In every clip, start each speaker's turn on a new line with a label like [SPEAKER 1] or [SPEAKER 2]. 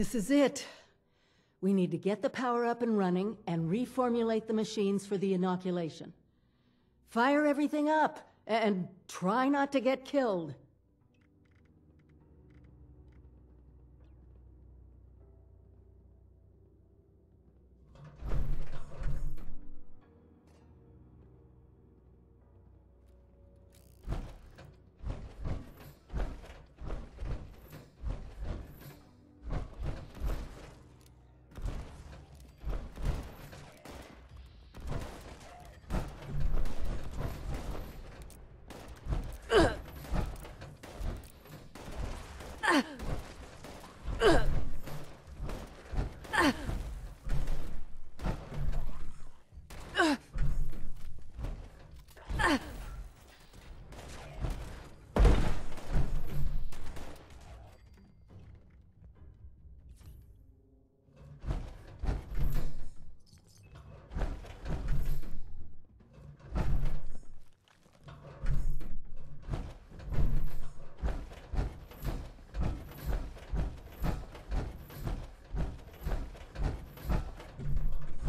[SPEAKER 1] This is it. We need to get the power up and running and reformulate the machines for the inoculation. Fire everything up and try not to get killed.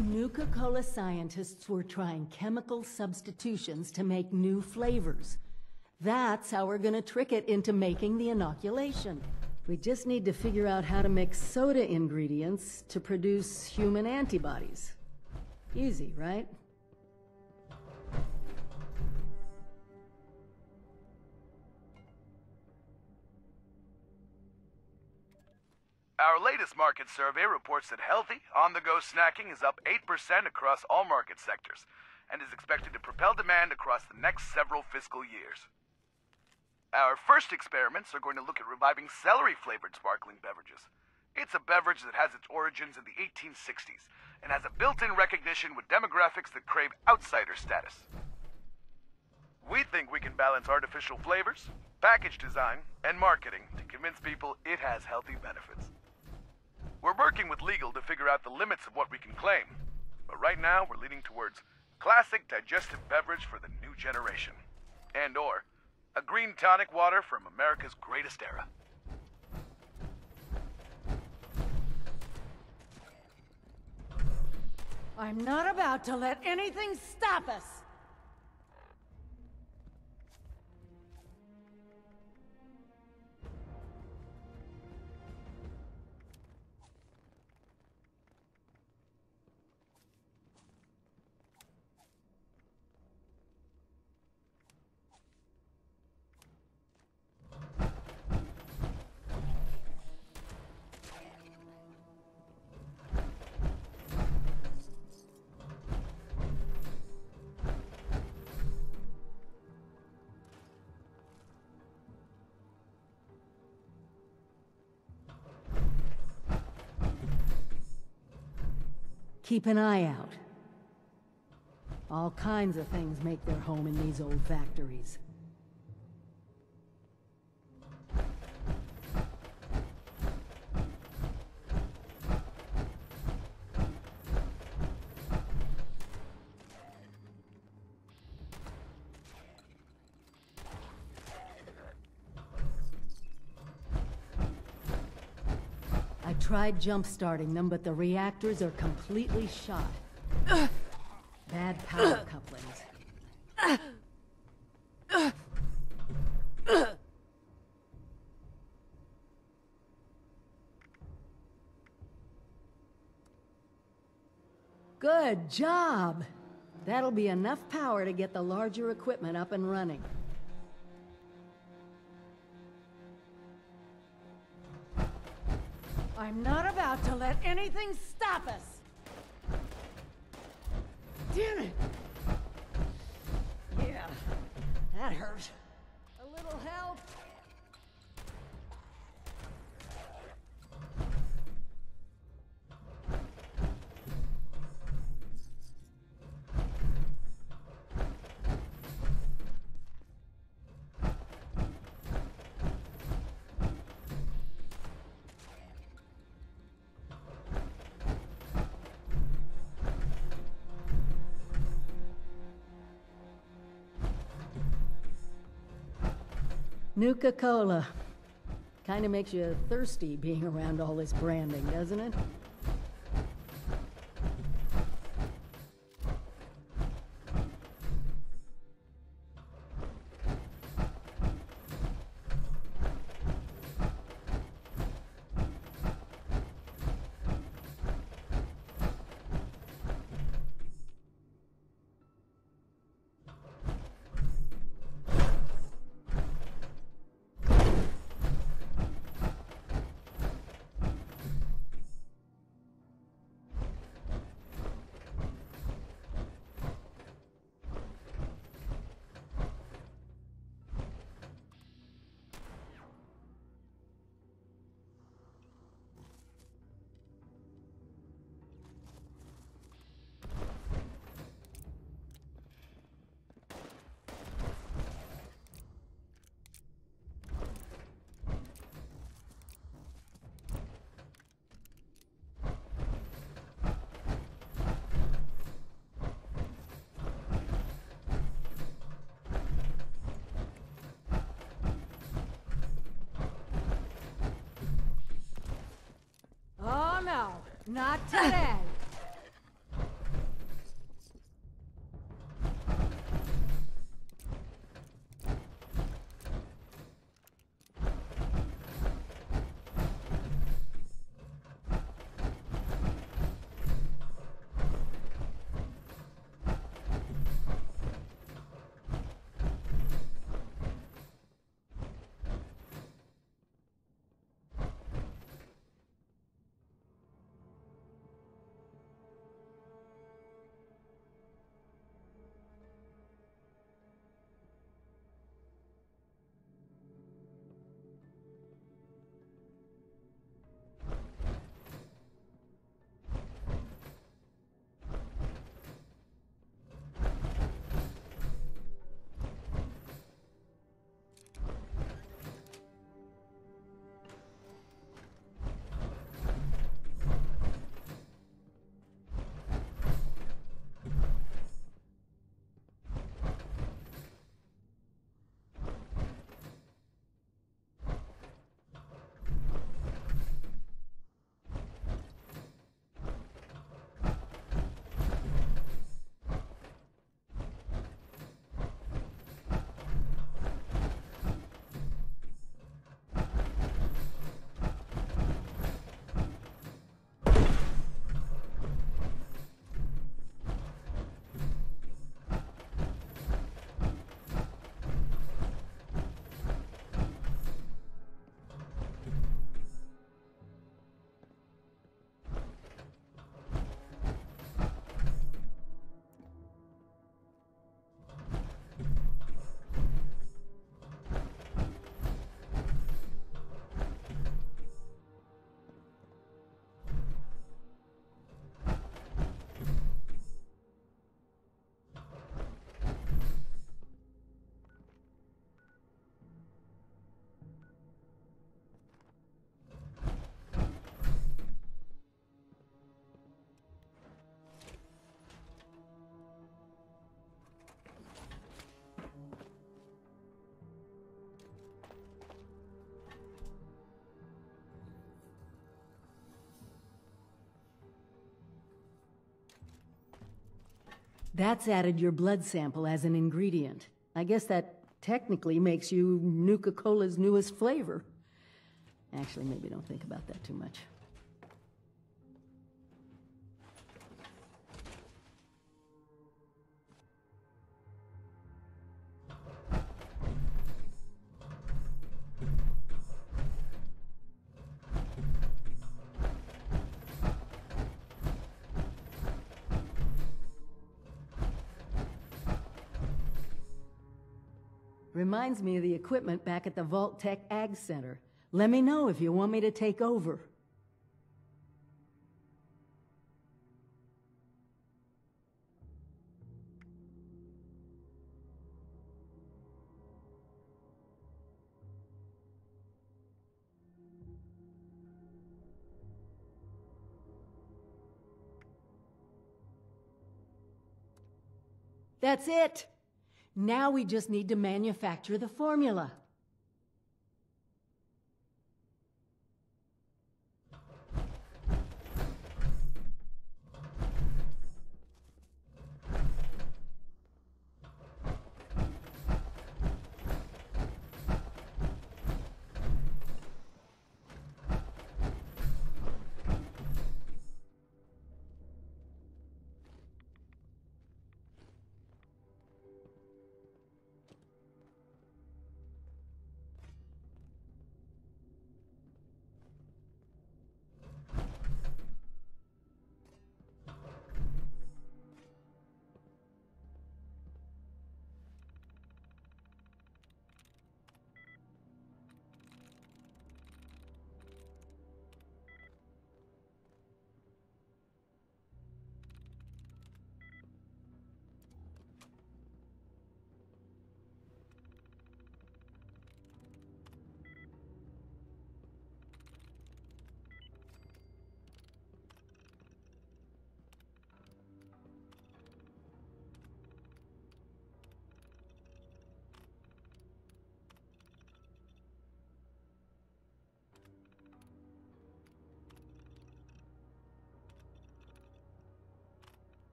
[SPEAKER 1] Nuka-Cola scientists were trying chemical substitutions to make new flavors. That's how we're gonna trick it into making the inoculation. We just need to figure out how to mix soda ingredients to produce human antibodies. Easy, right?
[SPEAKER 2] Our latest market survey reports that healthy, on-the-go snacking is up 8% across all market sectors and is expected to propel demand across the next several fiscal years. Our first experiments are going to look at reviving celery-flavored sparkling beverages. It's a beverage that has its origins in the 1860s and has a built-in recognition with demographics that crave outsider status. We think we can balance artificial flavors, package design, and marketing to convince people it has healthy benefits. We're working with legal to figure out the limits of what we can claim, but right now we're leaning towards classic digestive beverage for the new generation, and/or a green tonic water from America's greatest era.
[SPEAKER 1] I'm not about to let anything stop us! Keep an eye out. All kinds of things make their home in these old factories. I tried jump-starting them, but the reactors are completely shot. Bad power couplings. Good job! That'll be enough power to get the larger equipment up and running. I'm not about to let anything stop us! Damn it! Yeah, that hurt. A little help? Nuka-Cola. Kinda makes you thirsty being around all this branding, doesn't it?
[SPEAKER 3] Oh no, not today.
[SPEAKER 1] That's added your blood sample as an ingredient. I guess that technically makes you Nuka-Cola's newest flavor. Actually, maybe don't think about that too much. Reminds me of the equipment back at the Vault-Tec Ag Center. Let me know if you want me to take over. That's it! Now we just need to manufacture the formula.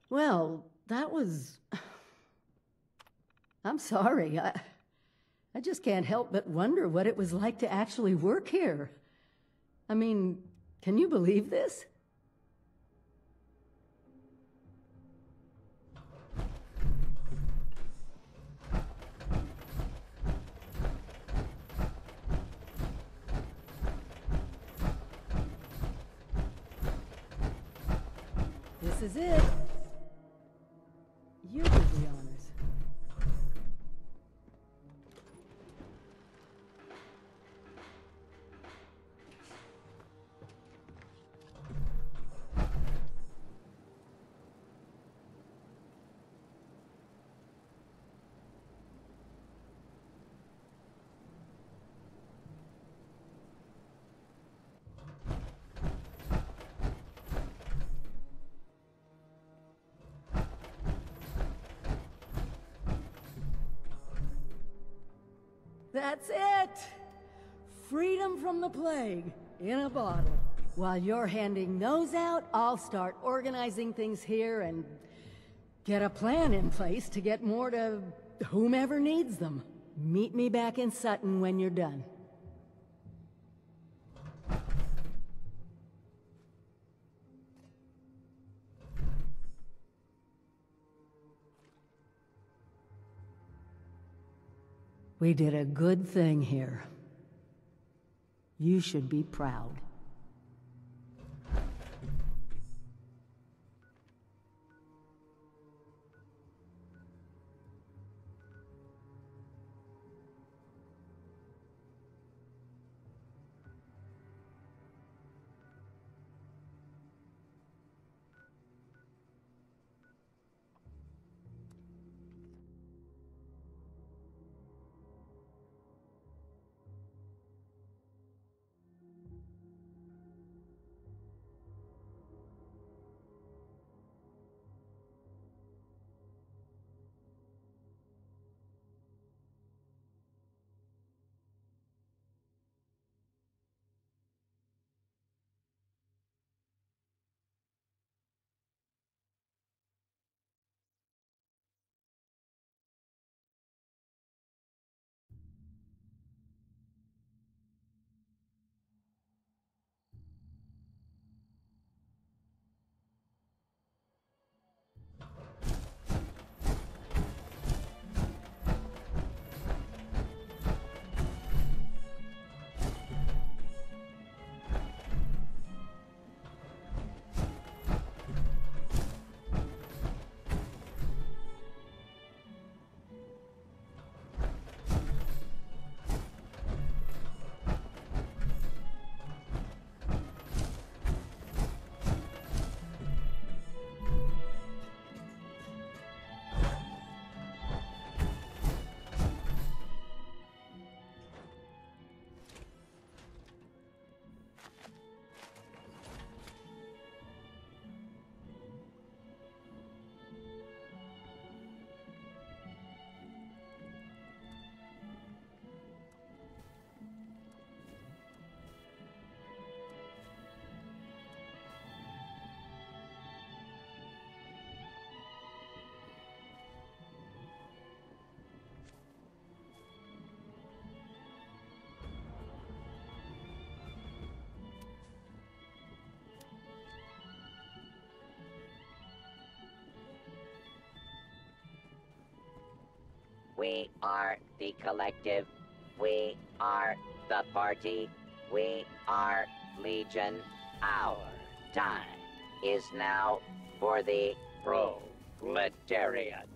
[SPEAKER 1] Well, that was... I'm sorry. I just can't help but wonder what it was like to actually work here. I mean, can you believe this? This is it. You did the honors. That's it! Freedom from the plague, in a bottle. While you're handing those out, I'll start organizing things here and get a plan in place to get more to whomever needs them. Meet me back in Sutton when you're done. We did a good thing here. You should be proud.
[SPEAKER 4] We are the collective. We are the party. We are Legion. Our time is now for the proletariat.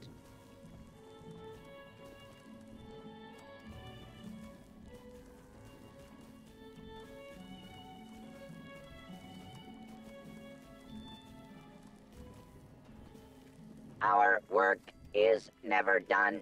[SPEAKER 4] Our work is never done.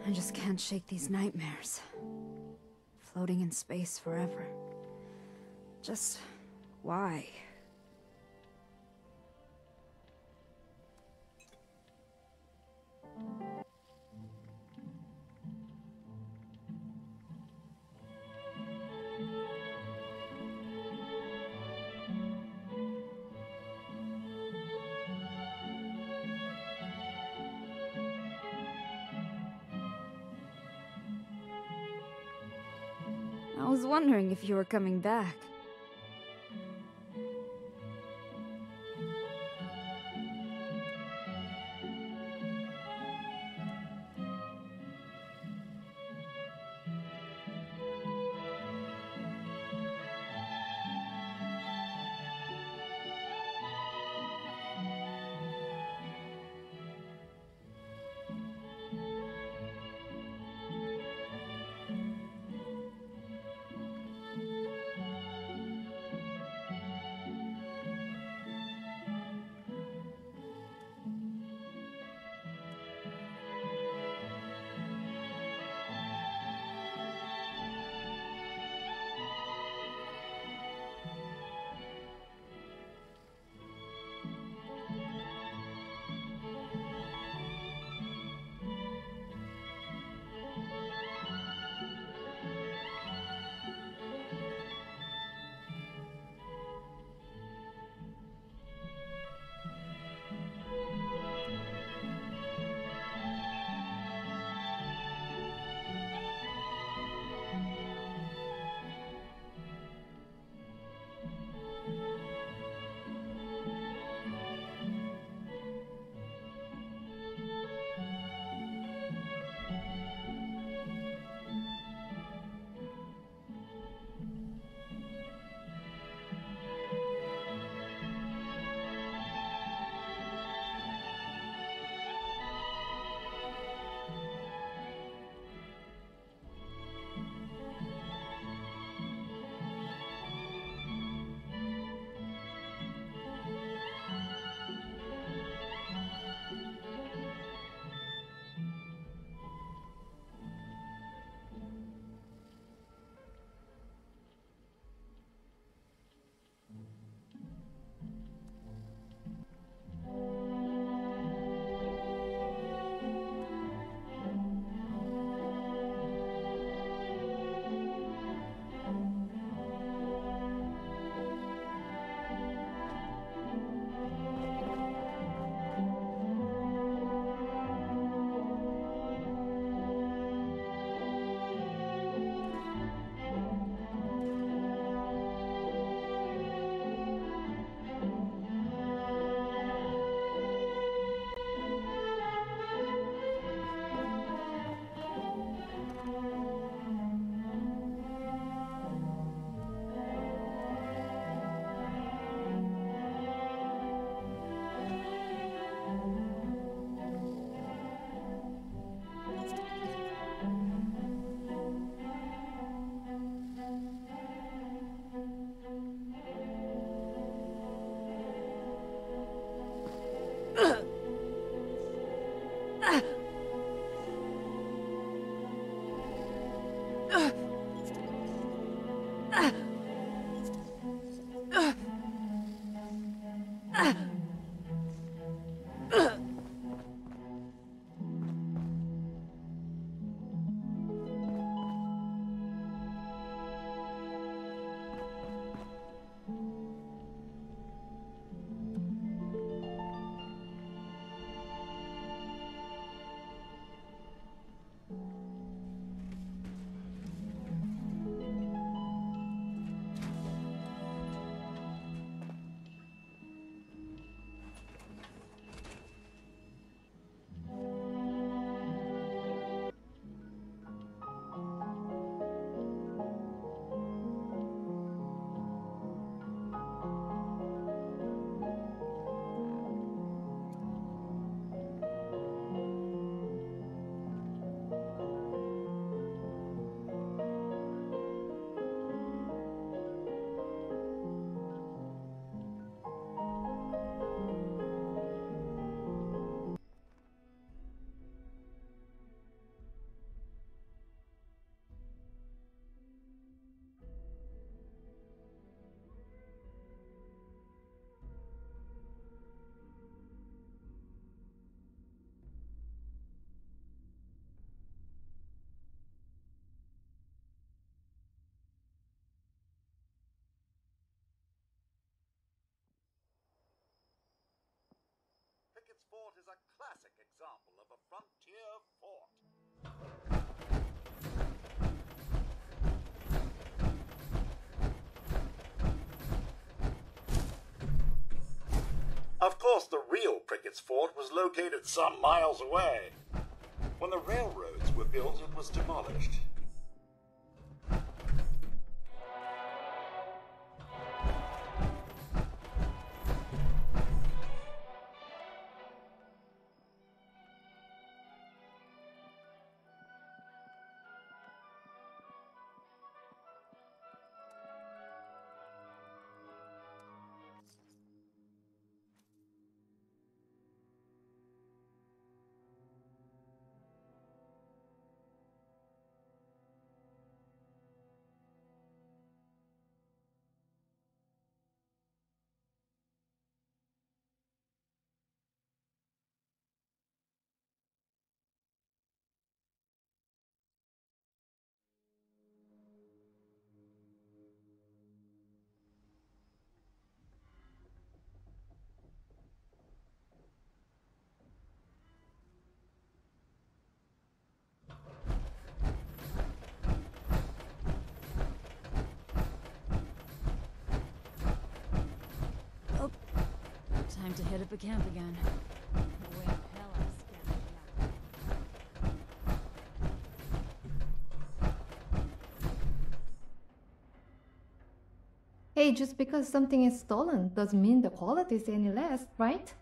[SPEAKER 5] I just can't shake these nightmares. Floating in space forever. Just... why? I was wondering if you were coming back.
[SPEAKER 6] Fort is a classic example of a frontier fort. Of course, the real Prickett's Fort was located some miles away. When the railroads were built, it was demolished.
[SPEAKER 5] Time to hit up a camp again. No way in hell I'm scared of
[SPEAKER 7] Hey, just because something is stolen doesn't mean the quality is any less, right?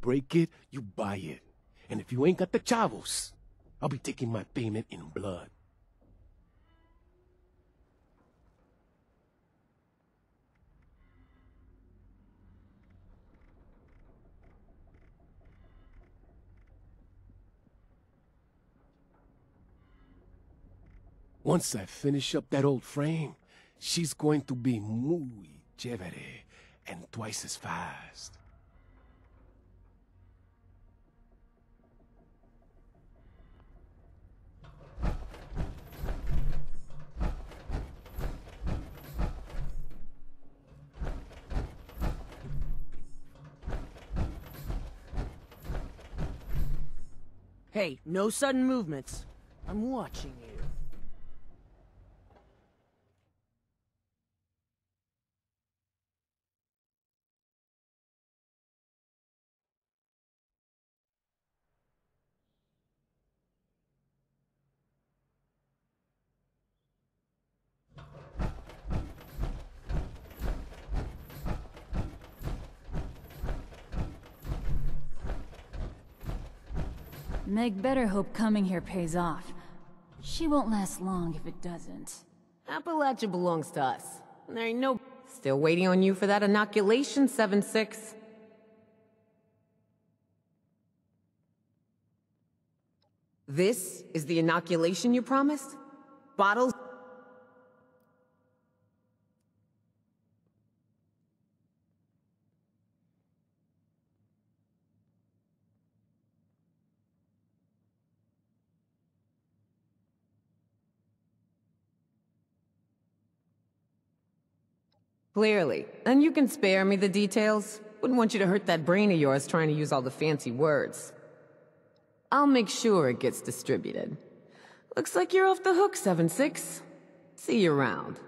[SPEAKER 8] Break it, you buy it. And if you ain't got the chavos, I'll be taking my payment in blood. Once I finish up that old frame, she's going to be muy chévere and twice as fast.
[SPEAKER 9] Hey, no sudden movements. I'm watching you.
[SPEAKER 5] Meg better hope coming here pays off. She won't last long if it doesn't.
[SPEAKER 10] Appalachia belongs to us. There ain't no... Still waiting on you for that inoculation, 7-6. This is the inoculation you promised? Bottles... Clearly. And you can spare me the details. Wouldn't want you to hurt that brain of yours trying to use all the fancy words. I'll make sure it gets distributed. Looks like you're off the hook, 7-6. See you around.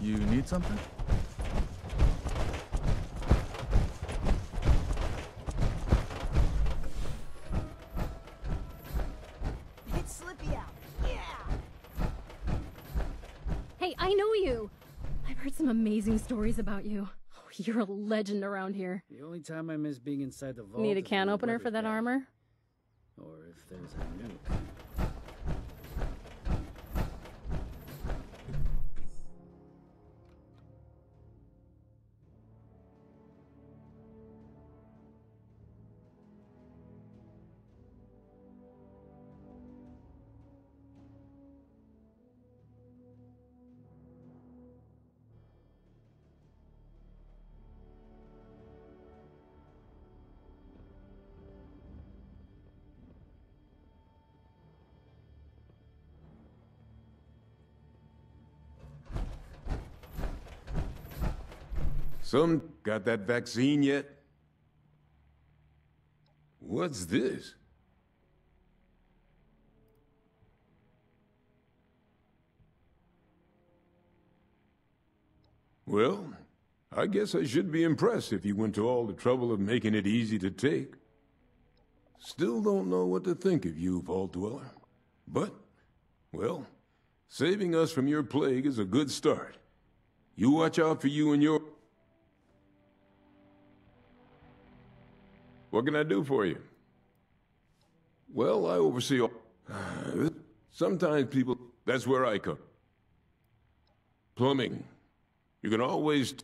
[SPEAKER 11] You need something?
[SPEAKER 3] It's Slippy out. Yeah! Hey, I know you! I've heard some amazing stories about you. Oh, you're a legend around here.
[SPEAKER 12] The only time I miss being inside the vault.
[SPEAKER 3] Need a
[SPEAKER 12] is
[SPEAKER 3] can
[SPEAKER 12] when the
[SPEAKER 3] opener
[SPEAKER 12] weather's
[SPEAKER 3] for that
[SPEAKER 12] bad.
[SPEAKER 3] armor?
[SPEAKER 12] Or if there's a nuke.
[SPEAKER 8] Some got that vaccine yet? What's this? Well, I guess I should be impressed if you went to all the trouble of making it easy to take. Still don't know what to think of you, Vault Dweller. But, well, saving us from your plague is a good start. You watch out for you and your... What can I do for you? Well, I oversee all... Sometimes people... That's where I come. Plumbing. You can always...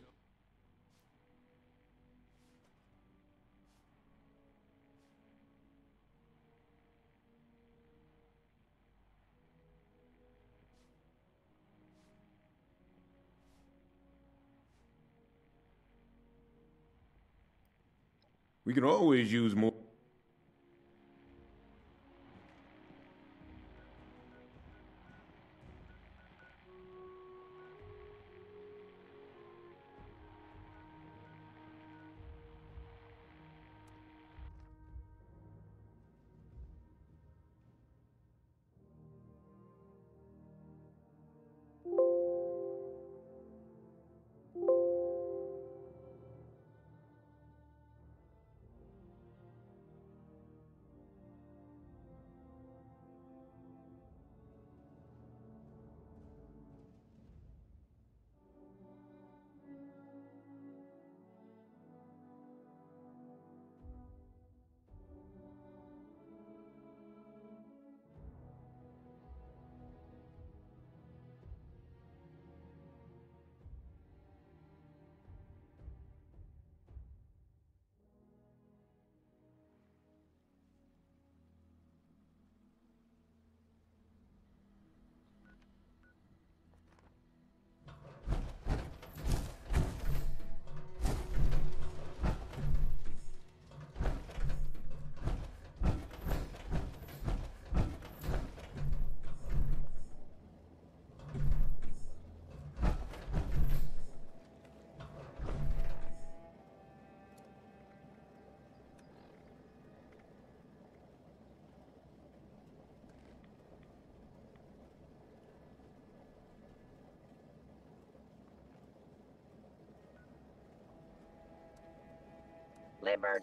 [SPEAKER 8] We can always use more.
[SPEAKER 4] Libert.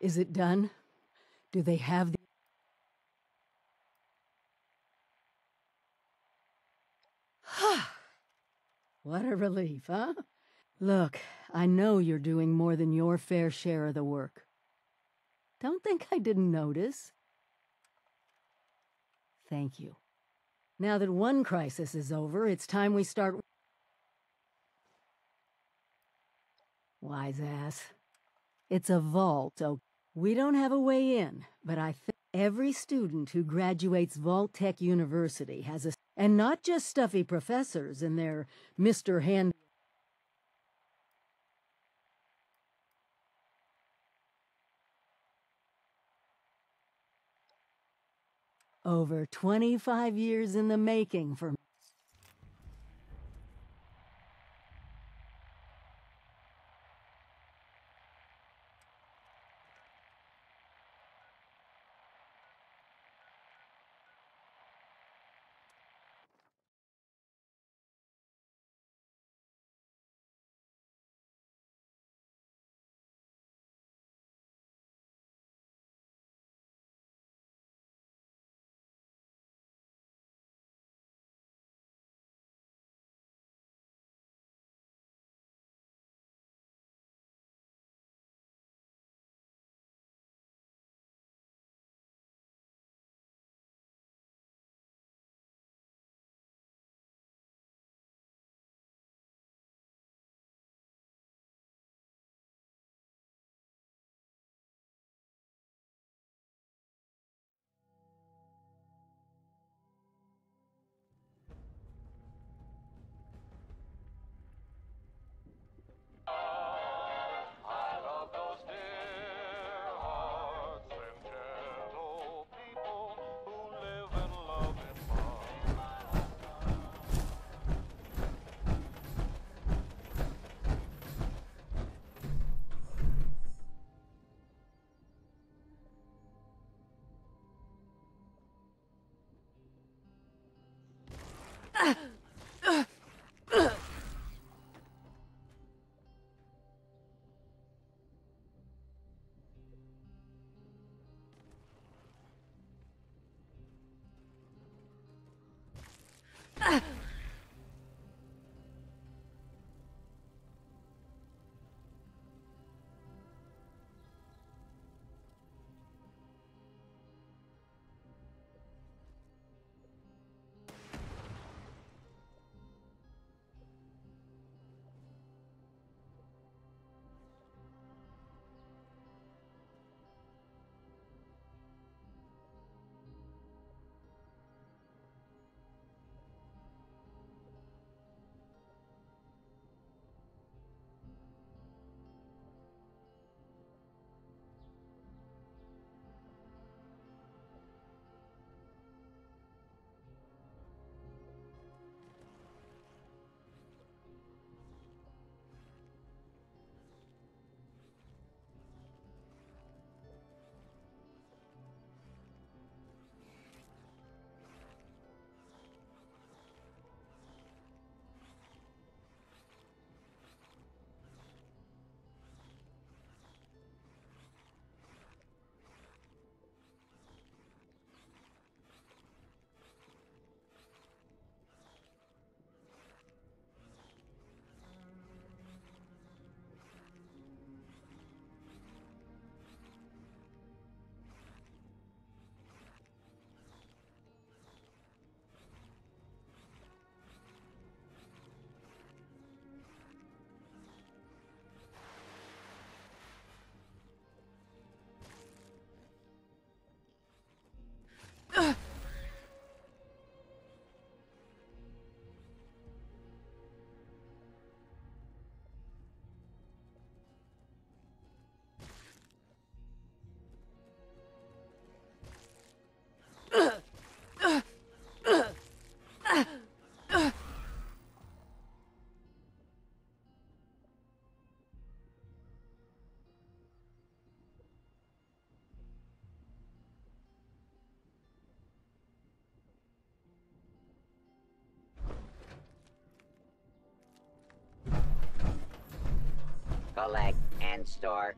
[SPEAKER 1] Is it done? Do they have the... What a relief, huh? Look, I know you're doing more than your fair share of the work. Don't think I didn't notice. Thank you. Now that one crisis is over, it's time we start... Wise ass. It's a vault, okay? We don't have a way in, but I think every student who graduates Vault-Tec University has a... And not just stuffy professors and their Mr. Hand... Over 25 years in the making for...
[SPEAKER 4] Collect and store.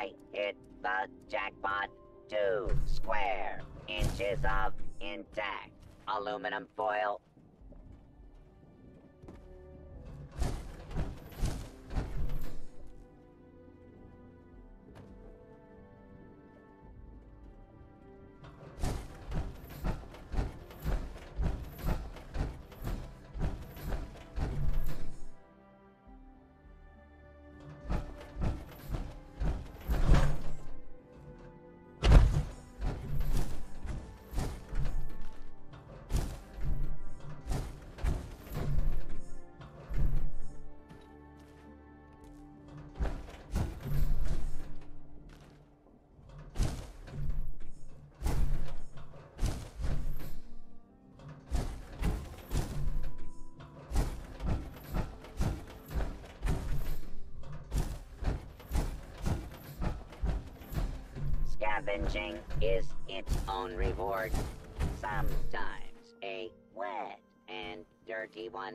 [SPEAKER 4] I hit the jackpot. 2 square inches of intact aluminum foil. Scavenging is its own reward. Sometimes a wet and dirty one.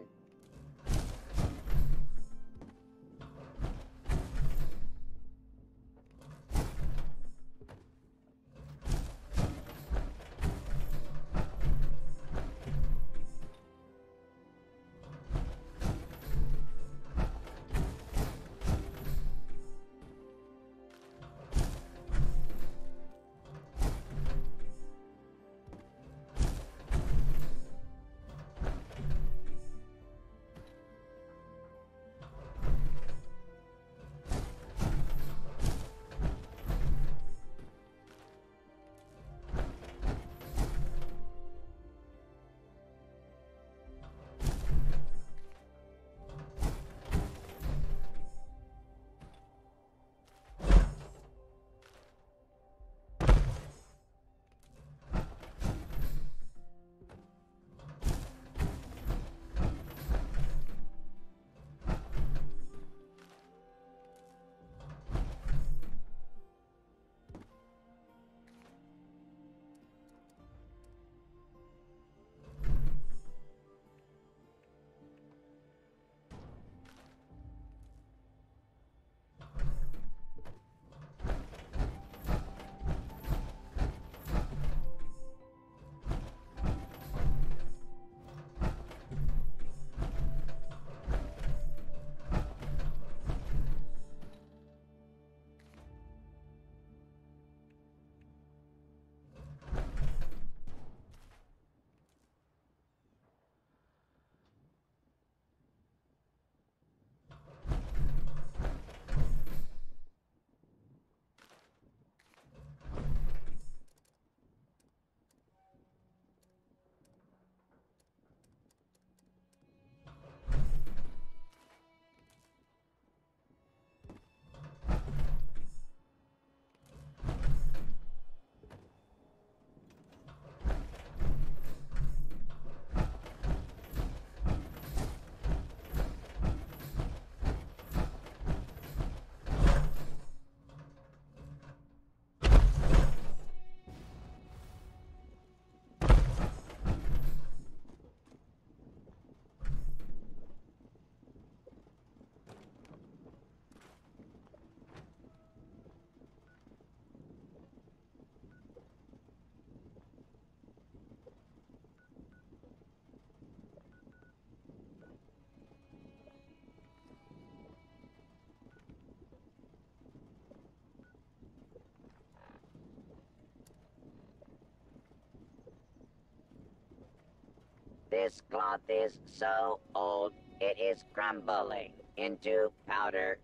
[SPEAKER 4] This cloth is so old, it is crumbling into powder.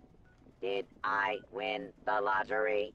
[SPEAKER 4] Did I win the lottery?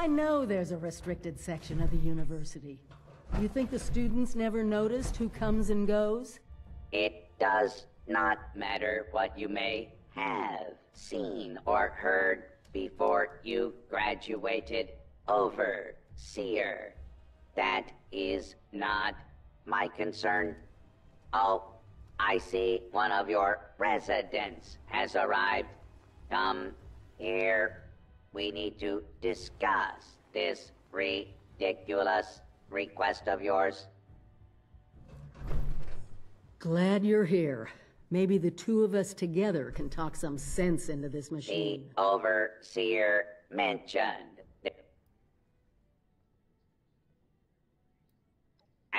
[SPEAKER 1] I know there's a restricted section of the university. You think the students never noticed who comes and goes?
[SPEAKER 4] It does not matter what you may have seen or heard before you graduated, Overseer. That is not my concern. Oh, I see one of your residents has arrived. Come here. We need to discuss this ridiculous request of yours.
[SPEAKER 1] Glad you're here. Maybe the two of us together can talk some sense into this machine.
[SPEAKER 4] The Overseer mentioned.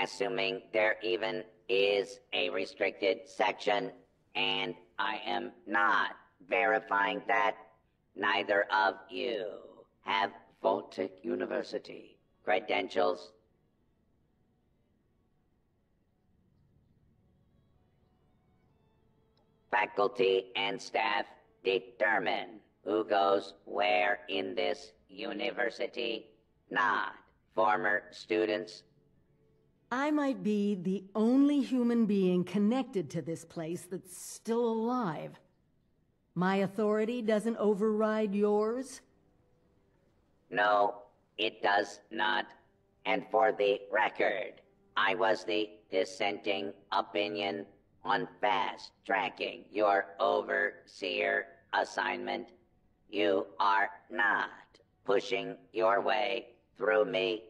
[SPEAKER 4] Assuming there even is a restricted section, and I am not verifying that, neither of you have Vault-Tec University credentials. Faculty and staff determine who goes where in this university, not former students.
[SPEAKER 1] I might be the only human being connected to this place that's still alive. My authority doesn't override yours?
[SPEAKER 4] No, it does not. And for the record, I was the dissenting opinion on fast-tracking your Overseer assignment. You are not pushing your way through me.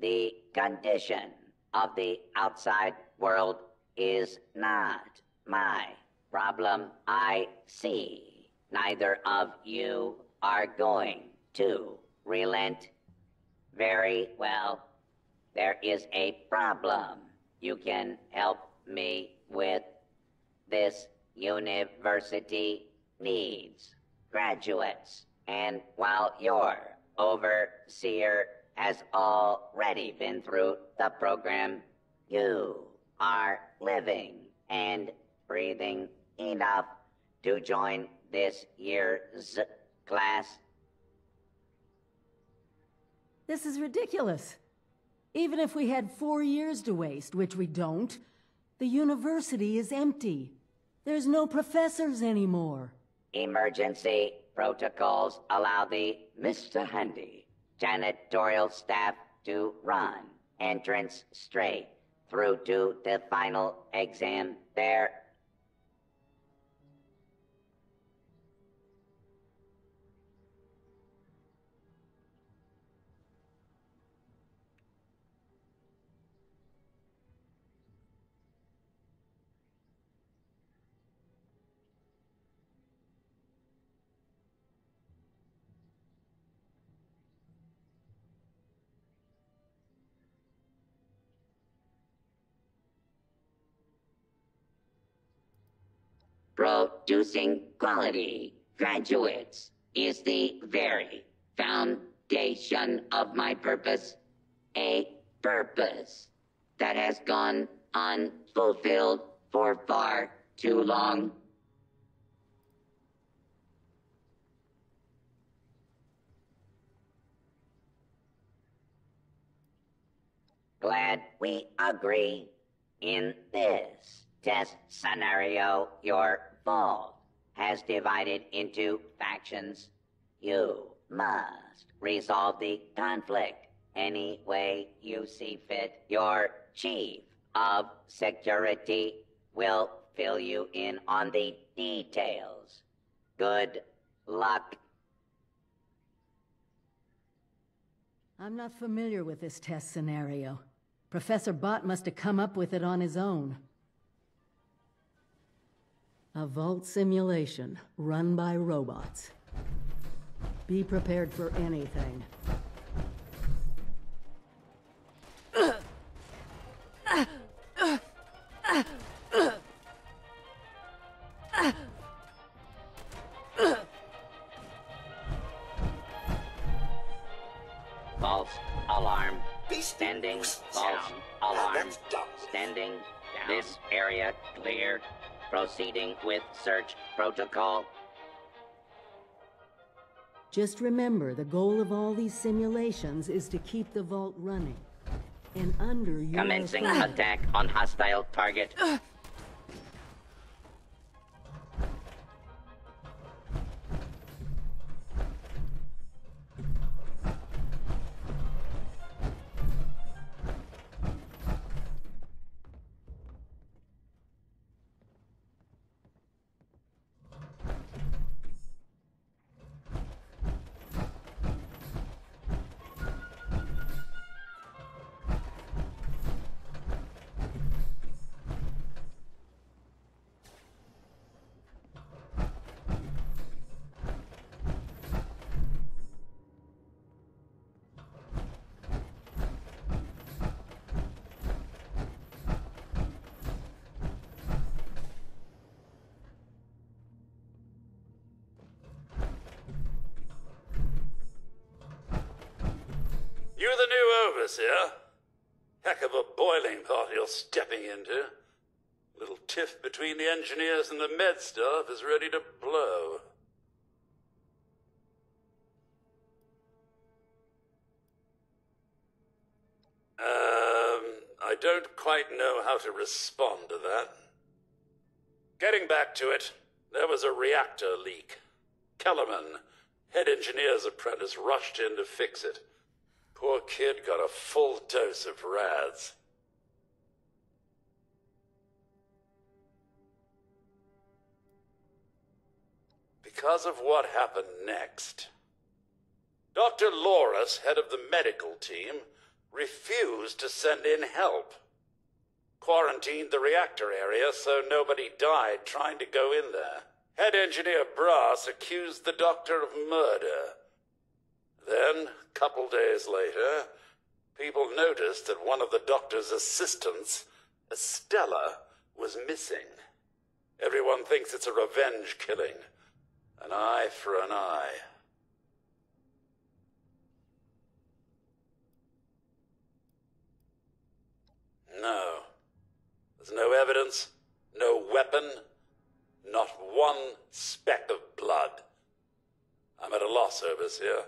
[SPEAKER 4] The condition of the outside world is not my problem. I see neither of you are going to relent. Very well. There is a problem you can help me with. This university needs graduates. And while your Overseer has already been through the program, you are living and breathing enough to join this year's class.
[SPEAKER 1] This is ridiculous. Even if we had 4 years to waste, which we don't, the university is empty. There's no professors anymore.
[SPEAKER 4] Emergency protocols allow the Mr. Handy janitorial staff to run entrance straight through to the final exam there. Producing quality graduates is the very foundation of my purpose. A purpose that has gone unfulfilled for far too long. Glad we agree. In this test scenario, your vault has divided into factions. You must resolve the conflict any way you see fit. Your chief of security will fill you in on the details. Good luck.
[SPEAKER 1] I'm not familiar with this test scenario. Professor Bott must have come up with it on his own. A vault simulation run by robots. Be prepared for anything.
[SPEAKER 4] False alarm. Standing. False alarm. Standing. This area clear. Proceeding with search protocol.
[SPEAKER 1] Just remember, the goal of all these simulations is to keep the vault running. And under your...
[SPEAKER 4] Commencing attack on hostile target.
[SPEAKER 13] You the new overseer? Heck of a boiling pot you're stepping into. Little tiff between the engineers and the med staff is ready to blow. I don't quite know how to respond to that. Getting back to it, there was a reactor leak. Kellerman, head engineer's apprentice, rushed in to fix it. Poor kid got a full dose of rads. Because of what happened next, Dr. Loris, head of the medical team, refused to send in help. Quarantined the reactor area so nobody died trying to go in there. Head engineer Brass accused the doctor of murder. Then, a couple days later, people noticed that one of the doctor's assistants, Estella, was missing. Everyone thinks it's a revenge killing. An eye for an eye. No. There's no evidence, no weapon, not one speck of blood. I'm at a loss, overseer.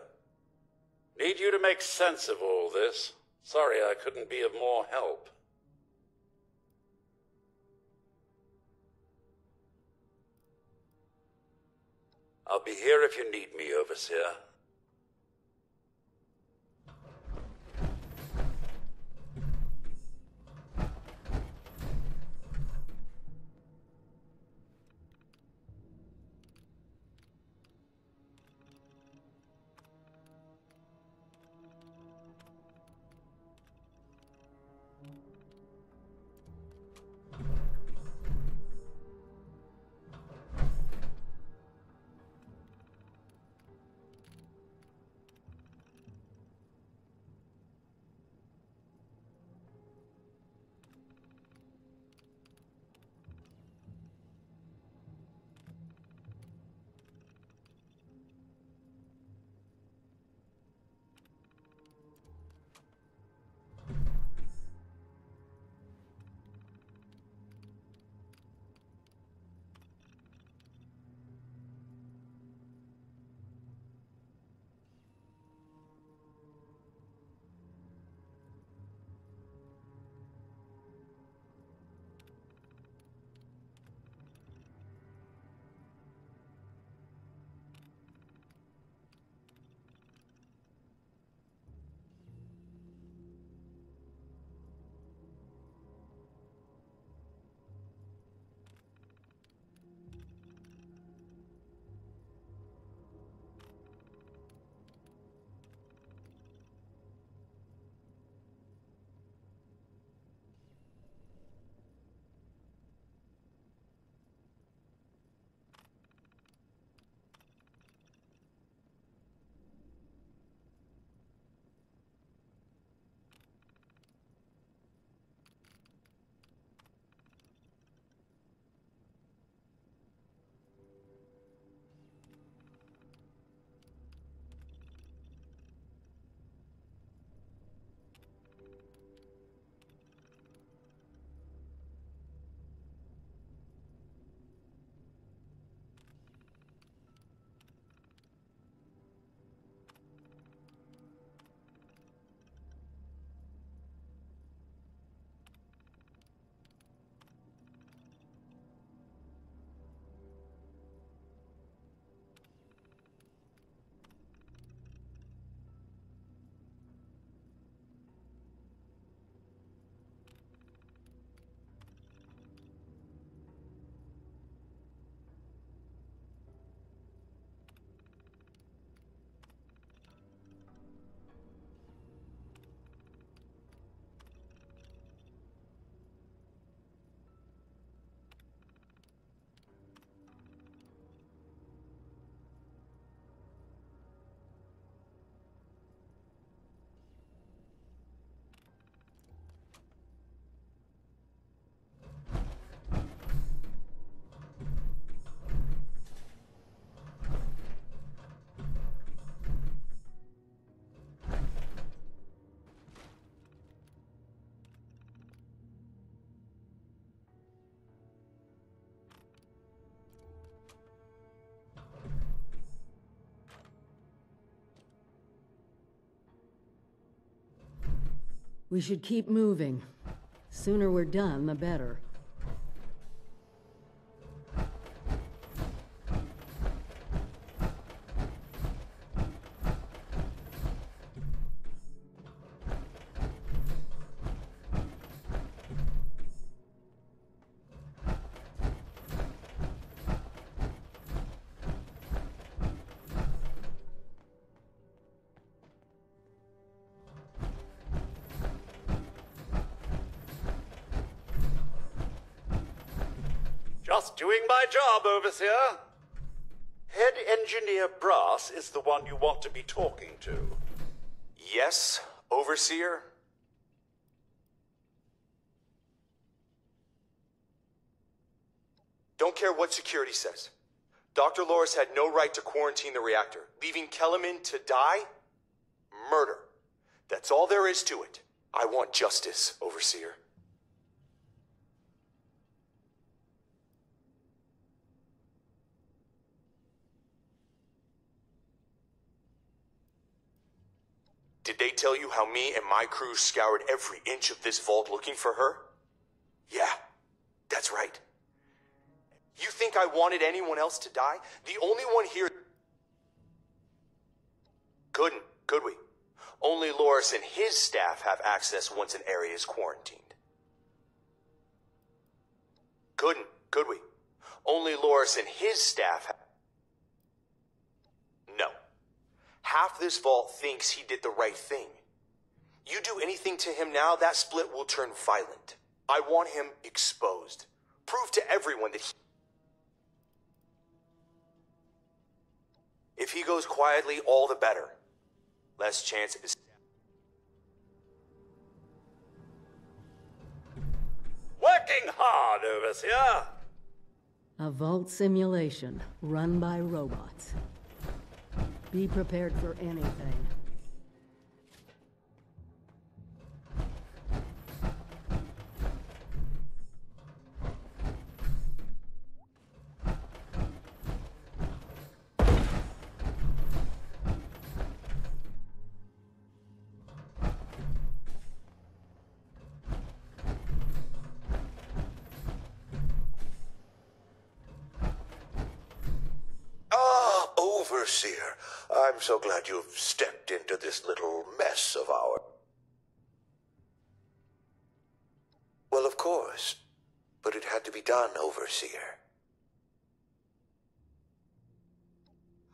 [SPEAKER 13] Need you to make sense of all this. Sorry I couldn't be of more help. I'll be here if you need me, overseer.
[SPEAKER 1] We should keep moving. Sooner we're done, the better.
[SPEAKER 6] Just doing my job, Overseer. Head Engineer Brass is the one you want to be talking to.
[SPEAKER 14] Yes, Overseer? Don't care what security says. Dr. Loris had no right to quarantine the reactor. Leaving Kellerman to die? Murder. That's all there is to it. I want justice, Overseer. Did they tell you how me and my crew scoured every inch of this vault looking for her? Yeah, that's right. You think I wanted anyone else to die? The only one here... Couldn't, could we? Only Loris and his staff have access once an area is quarantined. Couldn't, could we? Only Loris and his staff have... No. Half this vault thinks he did the right thing. You do anything to him now, that split will turn violent. I want him exposed. Prove to everyone that he... If he goes quietly, all the better. Less chance of his...
[SPEAKER 6] Working hard, Overseer.
[SPEAKER 1] A vault simulation run by robots. Be prepared for anything.
[SPEAKER 15] Overseer, I'm so glad you've stepped into this little mess of ours. Well, of course, but it had to be done, Overseer.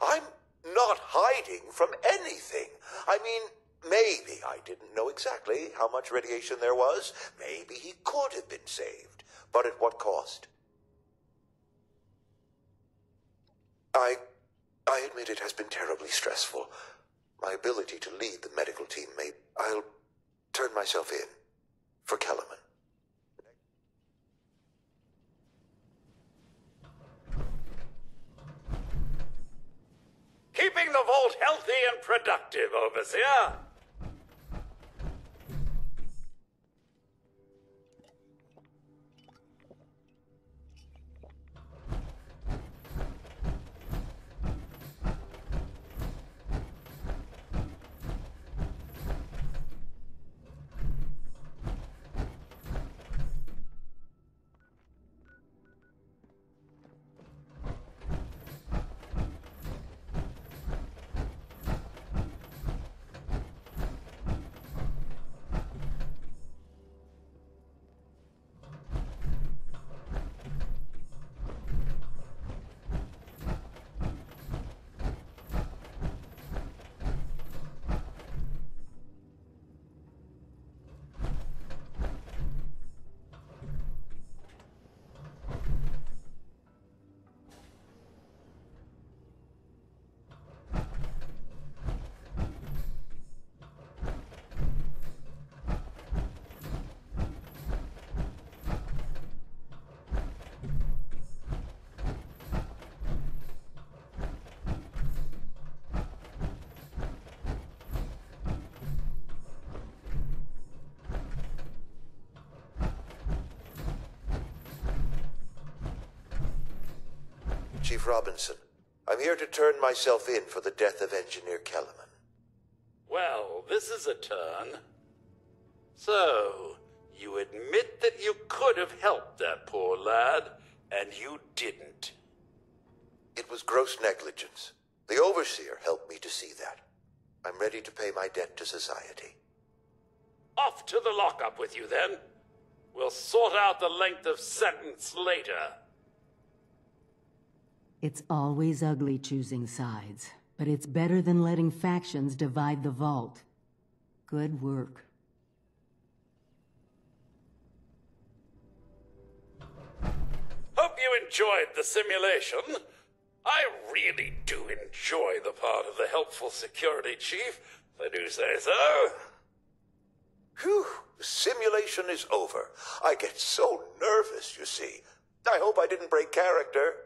[SPEAKER 15] I'm not hiding from anything. I mean, maybe I didn't know exactly how much radiation there was. Maybe he could have been saved, but at what cost? I admit it has been terribly stressful. My ability to lead the medical team may... I'll turn myself in for Kellerman.
[SPEAKER 6] Keeping the vault healthy and productive, Overseer.
[SPEAKER 15] Chief Robinson, I'm here to turn myself in for the death of Engineer Kellerman.
[SPEAKER 13] Well, this is a turn. So, you admit that you could have helped that poor lad, and you didn't.
[SPEAKER 15] It was gross negligence. The Overseer helped me to see that. I'm ready to pay my debt to society.
[SPEAKER 13] Off to the lockup with you, then. We'll sort out the length of sentence later.
[SPEAKER 1] It's always ugly choosing sides, but it's better than letting factions divide the vault. Good work.
[SPEAKER 13] Hope you enjoyed the simulation. I really do enjoy the part of the helpful security chief, if I do say so.
[SPEAKER 15] Whew, the simulation is over. I get so nervous, you see. I hope I didn't break character.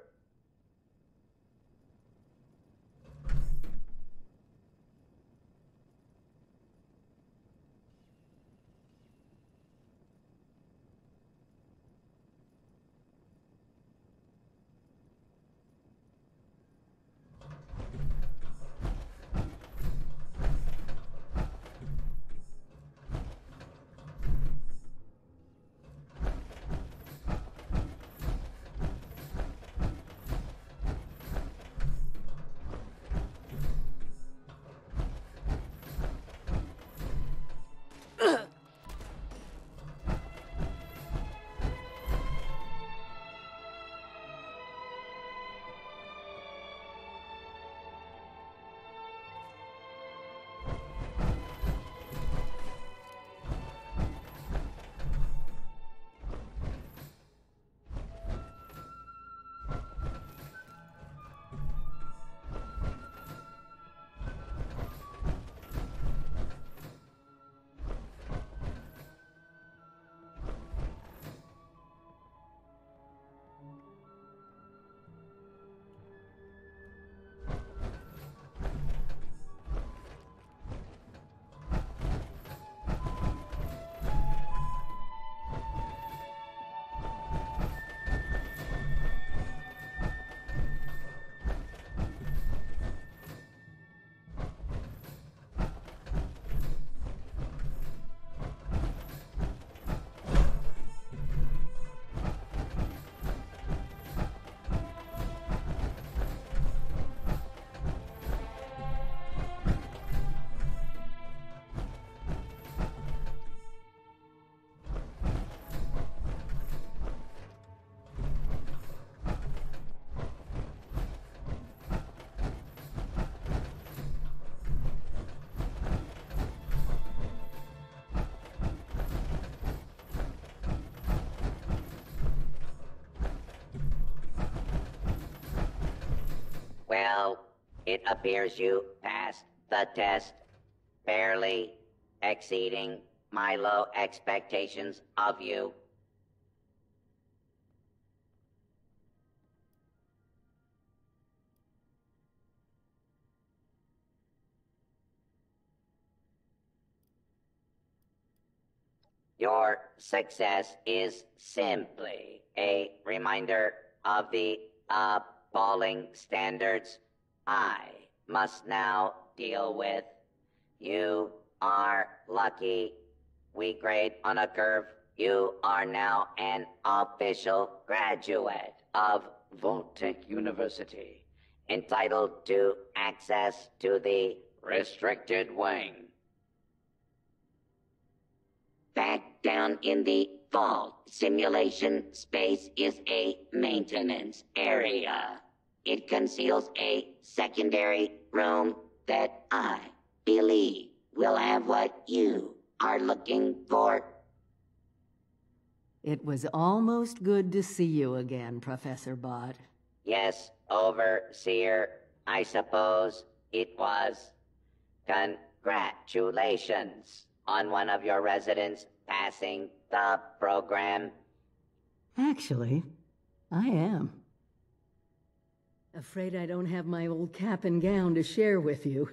[SPEAKER 4] Well, it appears you passed the test, barely exceeding my low expectations of you. Your success is simply a reminder of the appalling standards I must now deal with. You are lucky. We grade on a curve. You are now an official graduate of Vault-Tec University, entitled to access to the restricted wing. Back down in the vault, simulation space is a maintenance area. It conceals a secondary room that I believe will have what you are looking for.
[SPEAKER 1] It was almost good to see you again, Professor Bott.
[SPEAKER 4] Yes, Overseer, I suppose it was. Congratulations on one of your residents passing the program.
[SPEAKER 1] Actually, I am. Afraid I don't have my old cap and gown to share with you.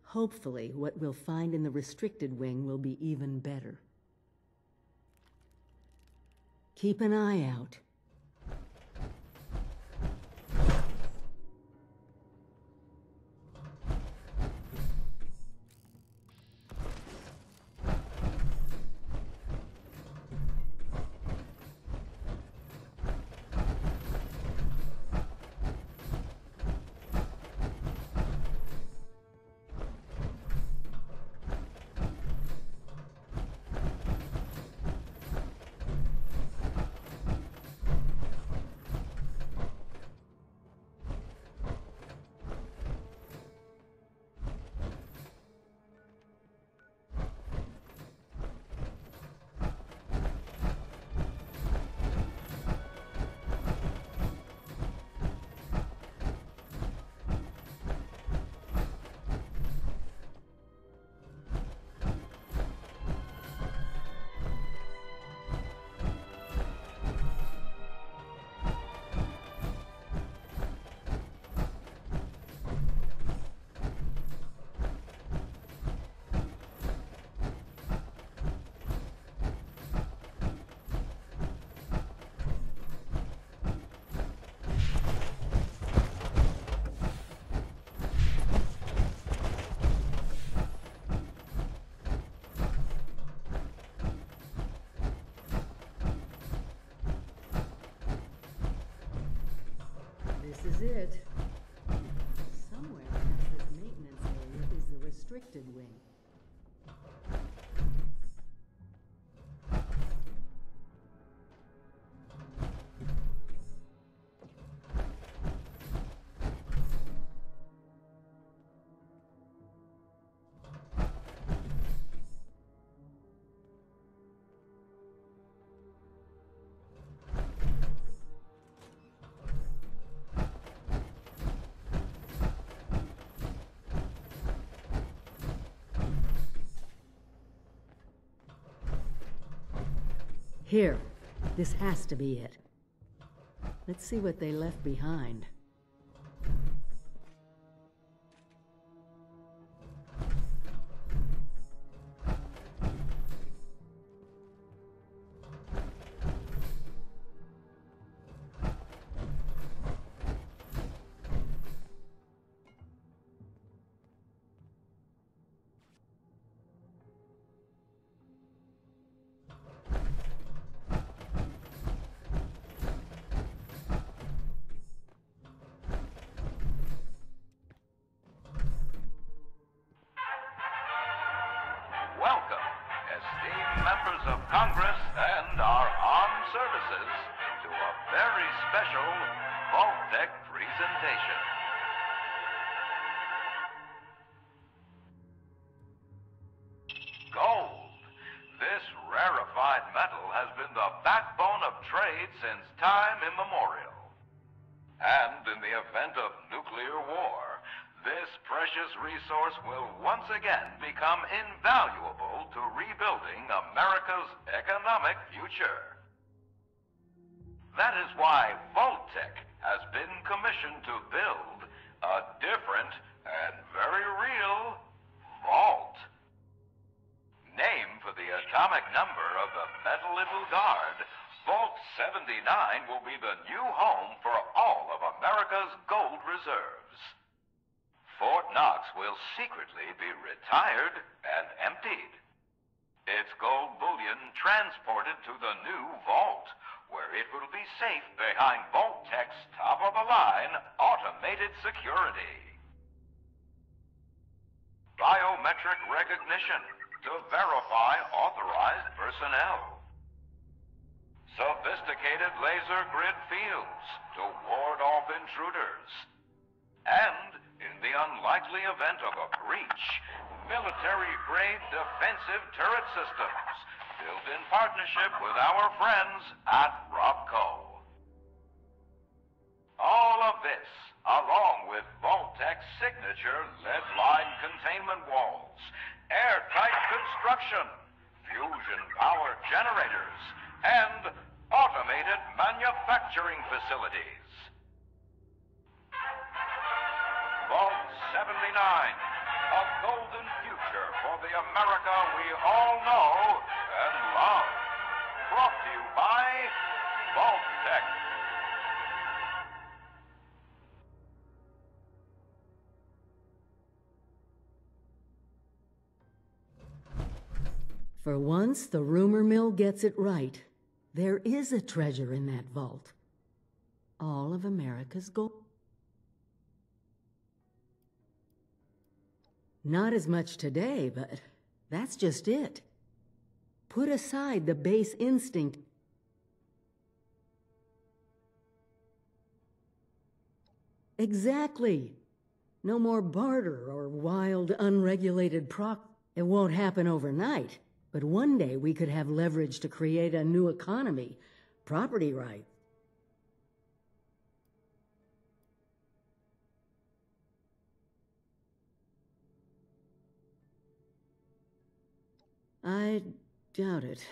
[SPEAKER 1] Hopefully, what we'll find in the restricted wing will be even better. Keep an eye out. Here. This has to be it. Let's see what they left behind.
[SPEAKER 16] Welcome, esteemed members of Congress and our armed services, to a very special Vault-Tec presentation. Gold. This rarefied metal has been the backbone of trade since time immemorial. And in the event of nuclear war, this precious resource will once again become invaluable to rebuilding America's economic future. That is why Vault-Tec has been commissioned to build a different and very real vault. Named for the atomic number of the metal it will guard, Vault 79 will be the new home for all of America's gold reserves. Fort Knox will secretly be retired and emptied. Its gold bullion transported to the new vault, where it will be safe behind Vault-Tec's top-of-the-line automated security. Biometric recognition to verify authorized personnel. Sophisticated laser grid fields to ward off intruders. And, in the unlikely event of a breach, military-grade defensive turret systems built in partnership with our friends at Robco. All of this, along with Vault-Tec's signature lead-line containment walls, airtight construction, fusion power generators, and automated manufacturing facilities. Vault 79, a golden future for the America we all know and love. Brought to you by Vault-Tec.
[SPEAKER 1] For once, the rumor mill gets it right. There is a treasure in that vault. All of America's gold. Not as much today, but that's just it. Put aside the base instinct. Exactly. No more barter or wild, unregulated It won't happen overnight, but one day we could have leverage to create a new economy. Property rights. I doubt it.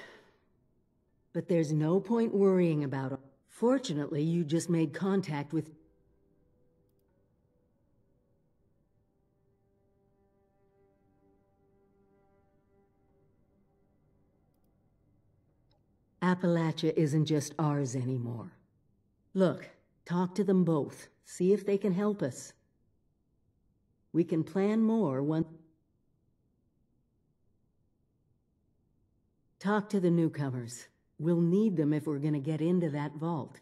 [SPEAKER 1] But there's no point worrying about it. Fortunately, you just made contact with... Appalachia isn't just ours anymore. Look, talk to them both. See if they can help us. We can plan more once... Talk to the newcomers. We'll need them if we're gonna get into that vault.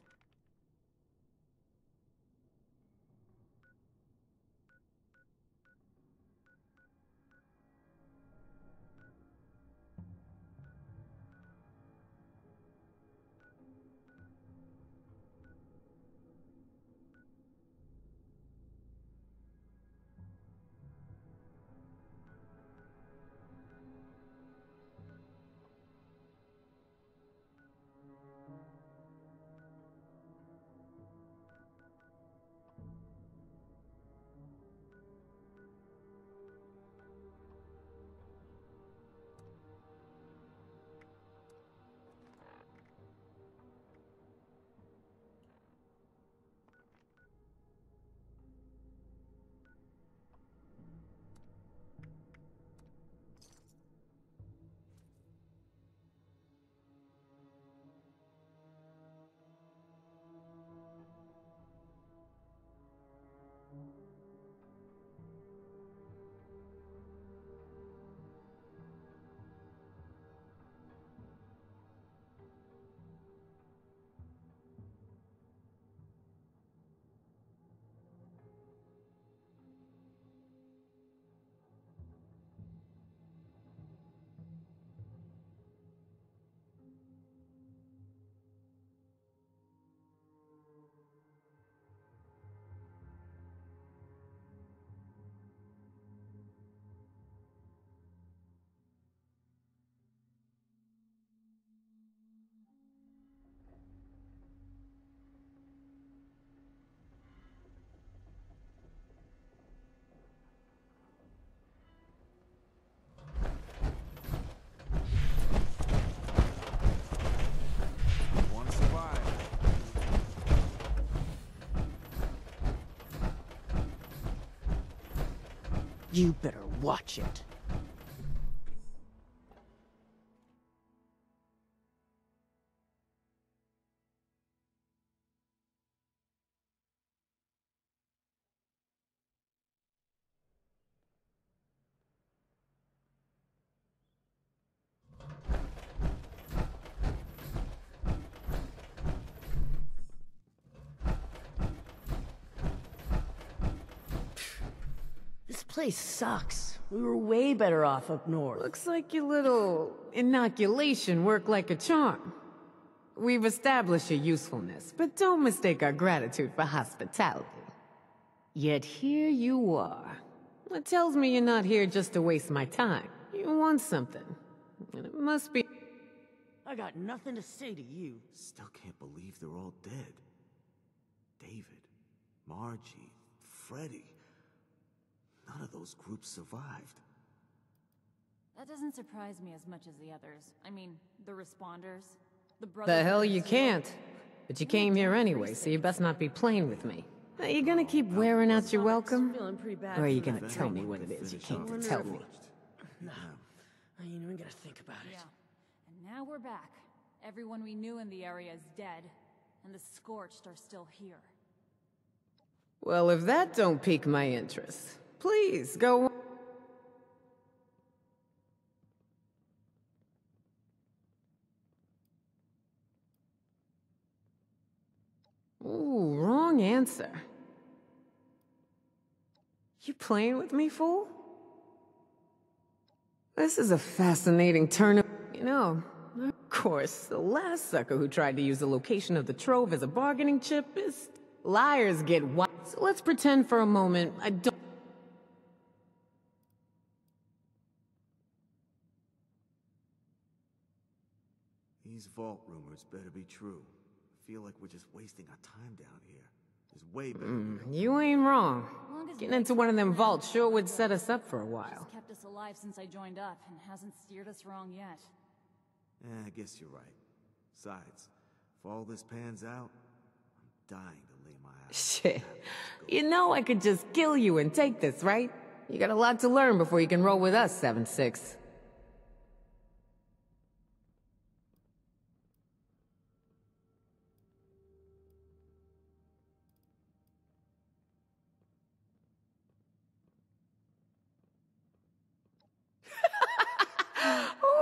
[SPEAKER 9] You better watch it. This place sucks. We were way better off up north.
[SPEAKER 10] Looks like your little inoculation worked like a charm. We've established your usefulness, but don't mistake our gratitude for hospitality. Yet here you are. It tells me you're not here just to waste my time. You want something. And it must be...
[SPEAKER 9] I got nothing to say to you.
[SPEAKER 17] Still can't believe they're all dead. David, Margie, Freddy. None of those groups survived.
[SPEAKER 18] That doesn't surprise me as much as the others. I mean, the responders, the brothers...
[SPEAKER 10] The hell you can't. But you came here anyway, so you best not be playing with me. Are you gonna keep wearing out your welcome? Or are you gonna tell me what it is you came to tell me?
[SPEAKER 9] No. I ain't even gonna think about it.
[SPEAKER 18] Yeah. And now we're back. Everyone we knew in the area is dead, and the Scorched are still here.
[SPEAKER 10] Well, if that don't pique my interest, please go on. Ooh, wrong answer. You playing with me, fool? This is a fascinating turn of... You know, of course, the last sucker who tried to use the location of the trove as a bargaining chip is... Liars get wild. So let's pretend for a moment I don't...
[SPEAKER 17] These vault rumors better be true. I feel like we're just wasting our time down here. There's way better...
[SPEAKER 10] You ain't wrong. Getting into one of them vaults sure would set us up for a while.
[SPEAKER 18] She's kept us alive since I joined up, and hasn't steered us wrong yet.
[SPEAKER 17] I guess you're right. Besides, if all this pans out, I'm dying to lay my eyes.
[SPEAKER 10] Shit. You know I could just kill you and take this, right? You got a lot to learn before you can roll with us, 7-6.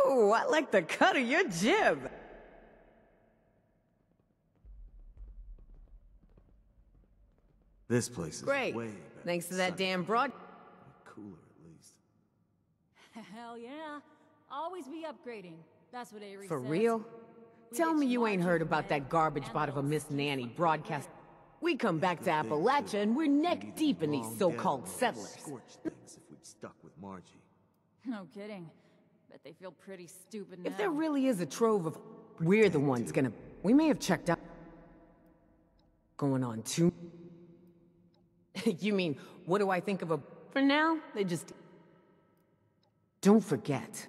[SPEAKER 10] Ooh, I like the cut of your jib.
[SPEAKER 17] This place is
[SPEAKER 10] Great.
[SPEAKER 17] way better.
[SPEAKER 10] Thanks to that damn broad...
[SPEAKER 17] Cooler, at least.
[SPEAKER 18] Hell yeah. Always be upgrading. That's what Avery
[SPEAKER 10] For
[SPEAKER 18] says.
[SPEAKER 10] real? Tell me you ain't heard about that garbage bot of a Miss Nanny broadcast. We come back to Appalachia and we're neck deep in these so-called settlers.
[SPEAKER 17] Scorched things if we'd stuck with Margie.
[SPEAKER 18] No kidding. Bet they feel pretty stupid now.
[SPEAKER 10] If there really is a trove of... We're the ones gonna... We may have checked out... Going on too... You mean, what do I think of a... For now, they just... Don't forget.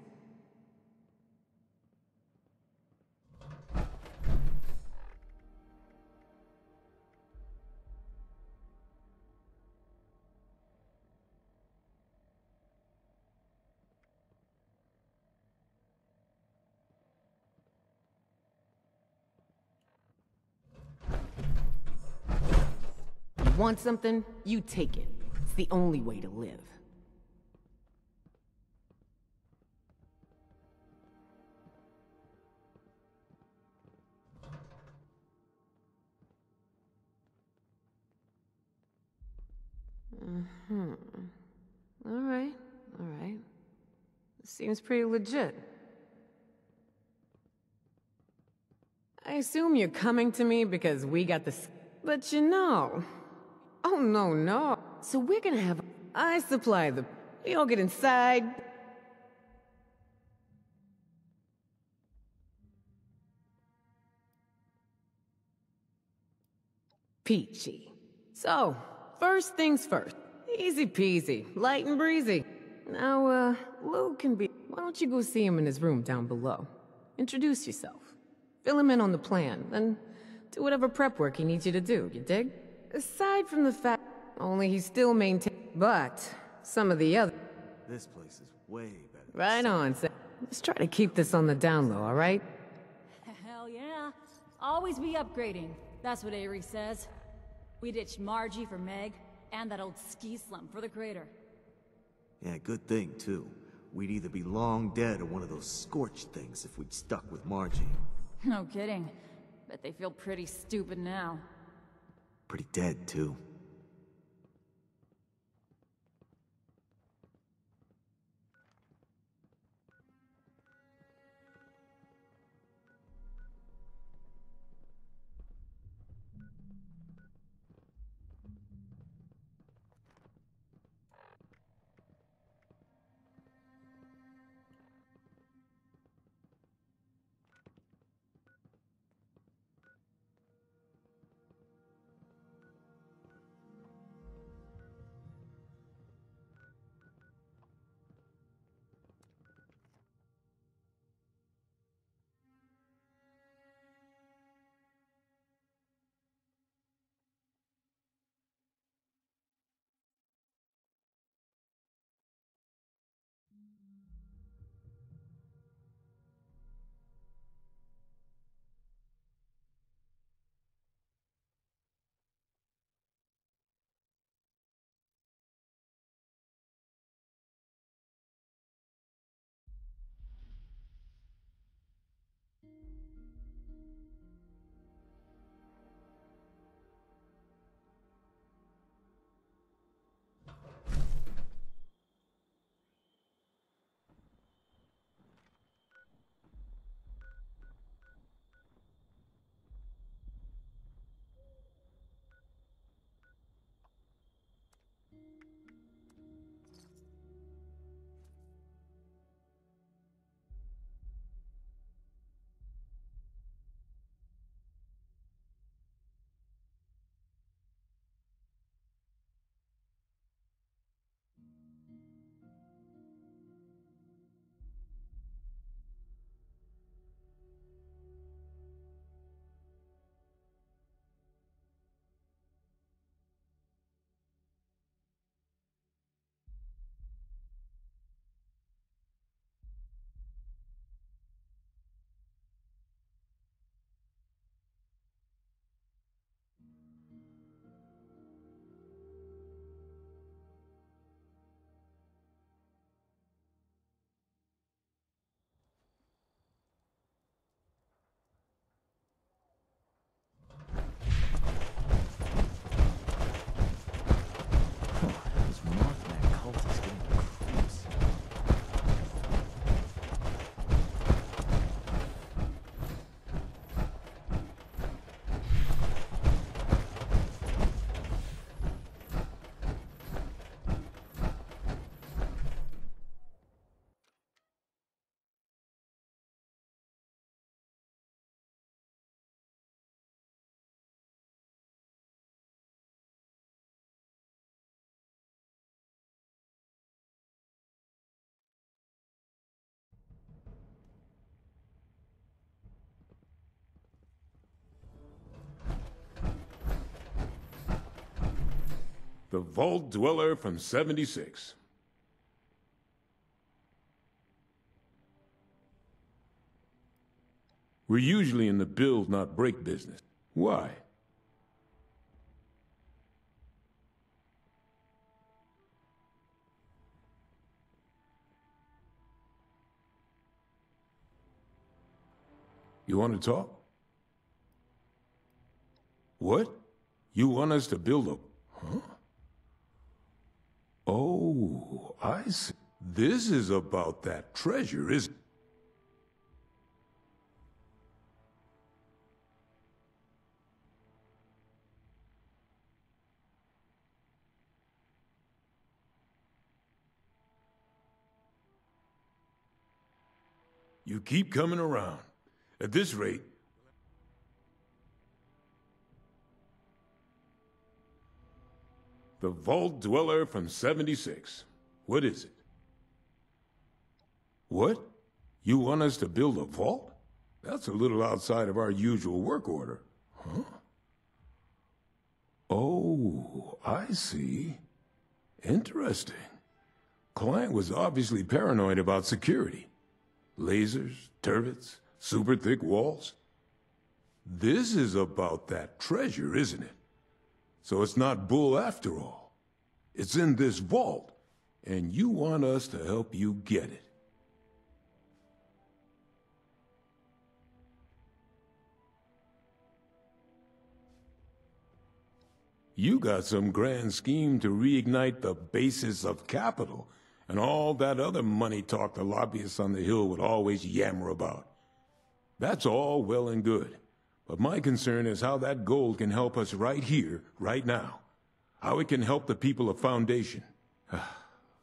[SPEAKER 10] Want something? You take it. It's the only way to live. All right. Seems pretty legit. I assume you're coming to me because we got this... But you know... Oh, no. So we're gonna have... I supply the... We all get inside... Peachy. So, first things first. Easy peasy, light and breezy. Now, Lou can be... Why don't you go see him in his room down below? Introduce yourself. Fill him in on the plan, then do whatever prep work he needs you to do, you dig? Aside from the fact... Only he still maintains... But, some of the other...
[SPEAKER 17] This place is way better.
[SPEAKER 10] Right on, Sam. Let's try to keep this on the down low, all right?
[SPEAKER 18] Hell yeah. Always be upgrading. That's what Ares says. We ditched Margie for Meg, and that old ski slum for the crater.
[SPEAKER 17] Yeah, good thing, too. We'd either be long dead or one of those scorched things if we'd stuck with Margie.
[SPEAKER 18] No kidding. Bet they feel pretty stupid now.
[SPEAKER 17] Pretty dead, too.
[SPEAKER 8] The Vault Dweller from 76. We're usually in the build, not break business. Why? You want to talk? What? You want us to build a... Huh? Oh, I see. This is about that treasure, isn't it? You keep coming around. At this rate... The Vault Dweller from 76. What is it? What? You want us to build a vault? That's a little outside of our usual work order. Huh? Oh, I see. Interesting. Client was obviously paranoid about security. Lasers, turrets, super thick walls. This is about that treasure, isn't it? So it's not bull after all. It's in this vault, and you want us to help you get it. You got some grand scheme to reignite the basis of capital and all that other money talk the lobbyists on the Hill would always yammer about. That's all well and good, but my concern is how that gold can help us right here, right now. How it can help the people of Foundation.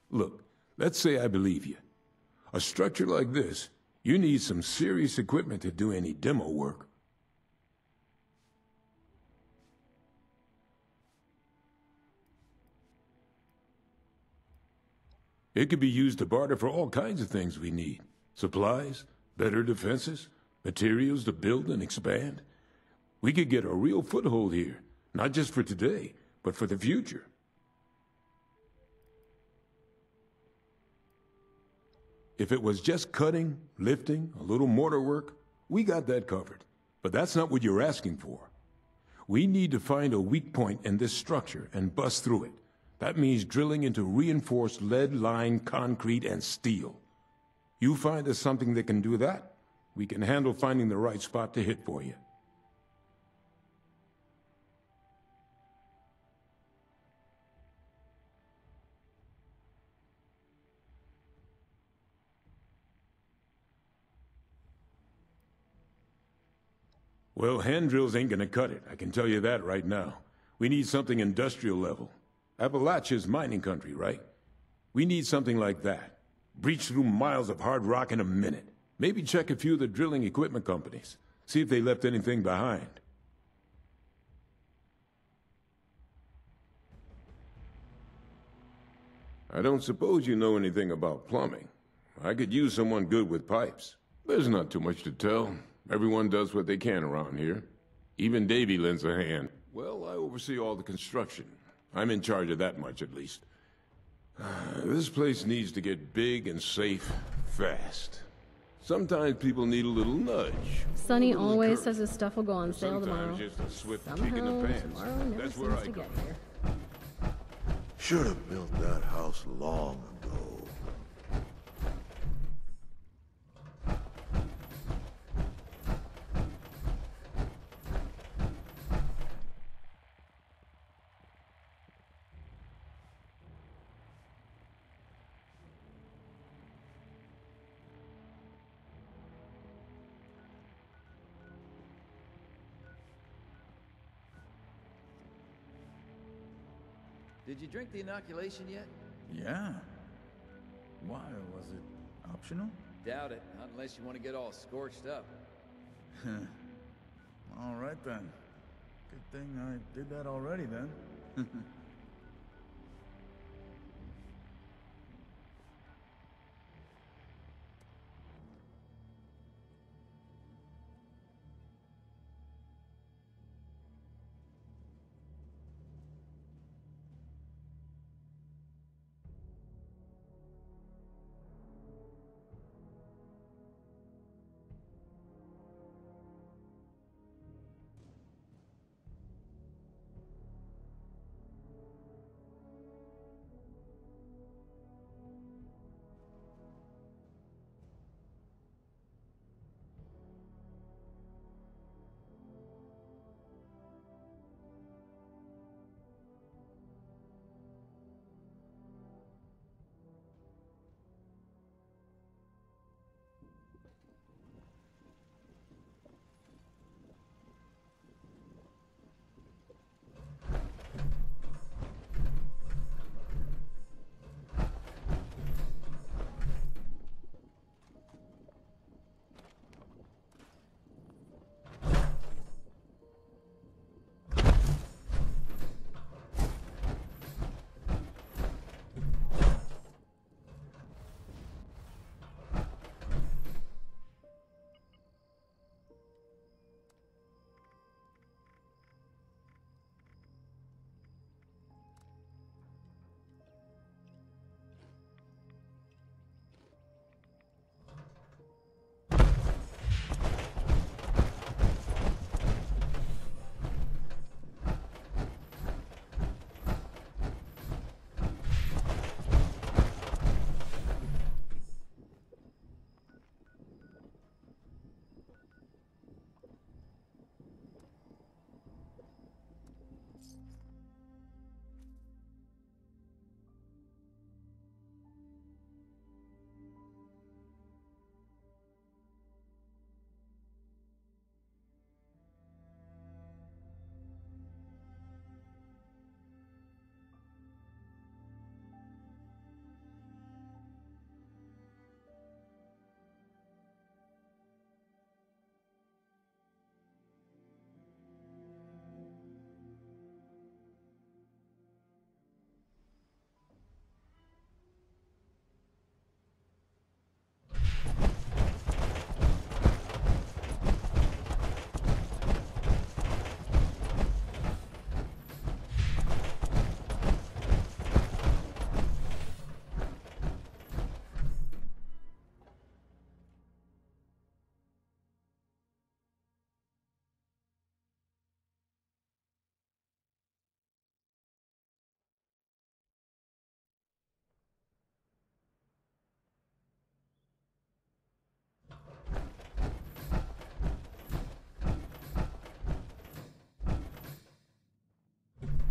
[SPEAKER 8] Look, let's say I believe you. A structure like this, you need some serious equipment to do any demo work. It could be used to barter for all kinds of things we need. Supplies, better defenses, materials to build and expand. We could get a real foothold here, not just for today, but for the future. If it was just cutting, lifting, a little mortar work, we got that covered. But that's not what you're asking for. We need to find a weak point in this structure and bust through it. That means drilling into reinforced lead-lined concrete and steel. You find us something that can do that, we can handle finding the right spot to hit for you. Well, hand drills ain't gonna cut it, I can tell you that right now. We need something industrial level. Appalachia's mining country, right? We need something like that. Breach through miles of hard rock in a minute. Maybe check a few of the drilling equipment companies. See if they left anything behind. I don't suppose you know anything about plumbing. I could use someone good with pipes. There's not too much to tell. Everyone does what they can around here. Even Davy lends a hand. Well, I oversee all the construction. I'm in charge of that much, at least. This place needs to get big and safe fast. Sometimes people need a little nudge.
[SPEAKER 3] Sonny always says his stuff will go on sale tomorrow.
[SPEAKER 8] Just a swift kick in the pants.
[SPEAKER 3] Tomorrow never
[SPEAKER 8] That's where
[SPEAKER 3] seems
[SPEAKER 8] I
[SPEAKER 3] to
[SPEAKER 8] come.
[SPEAKER 3] get here.
[SPEAKER 15] Should have built that house long ago.
[SPEAKER 19] Did you drink the inoculation yet?
[SPEAKER 11] Yeah. Why? Was it optional?
[SPEAKER 19] Doubt it, not unless you want to get all scorched up.
[SPEAKER 11] All right then. Good thing I did that already then.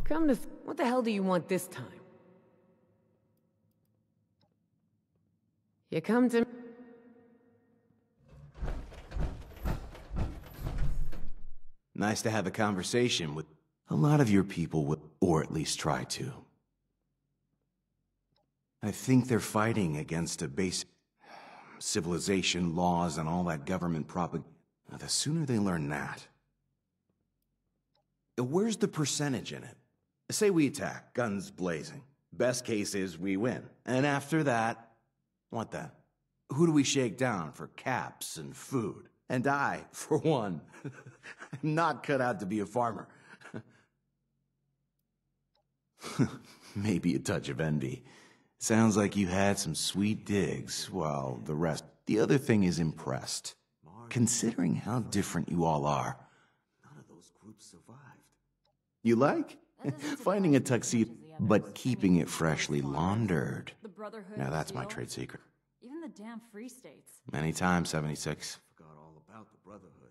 [SPEAKER 10] Come to... What the hell do you want this time? You come to...
[SPEAKER 17] Nice to have a conversation with... A lot of your people would... Or at least try to. I think they're fighting against a basic... civilization, laws, and all that government propaganda. The sooner they learn that... Where's the percentage in it? Say we attack, guns blazing. Best case is we win. And after that, what then? Who do we shake down for caps and food? And I, for one, am not cut out to be a farmer. Maybe a touch of envy. Sounds like you had some sweet digs, while the rest... The other thing is impressed. Considering how different you all are. None of those groups survived. You like? Finding a tuxedo, but keeping it freshly laundered.
[SPEAKER 18] The Brotherhood.
[SPEAKER 17] Now that's my
[SPEAKER 18] Steel.
[SPEAKER 17] trade secret.
[SPEAKER 18] Even the damn Free States.
[SPEAKER 17] Many times, 76. Forgot all about the Brotherhood.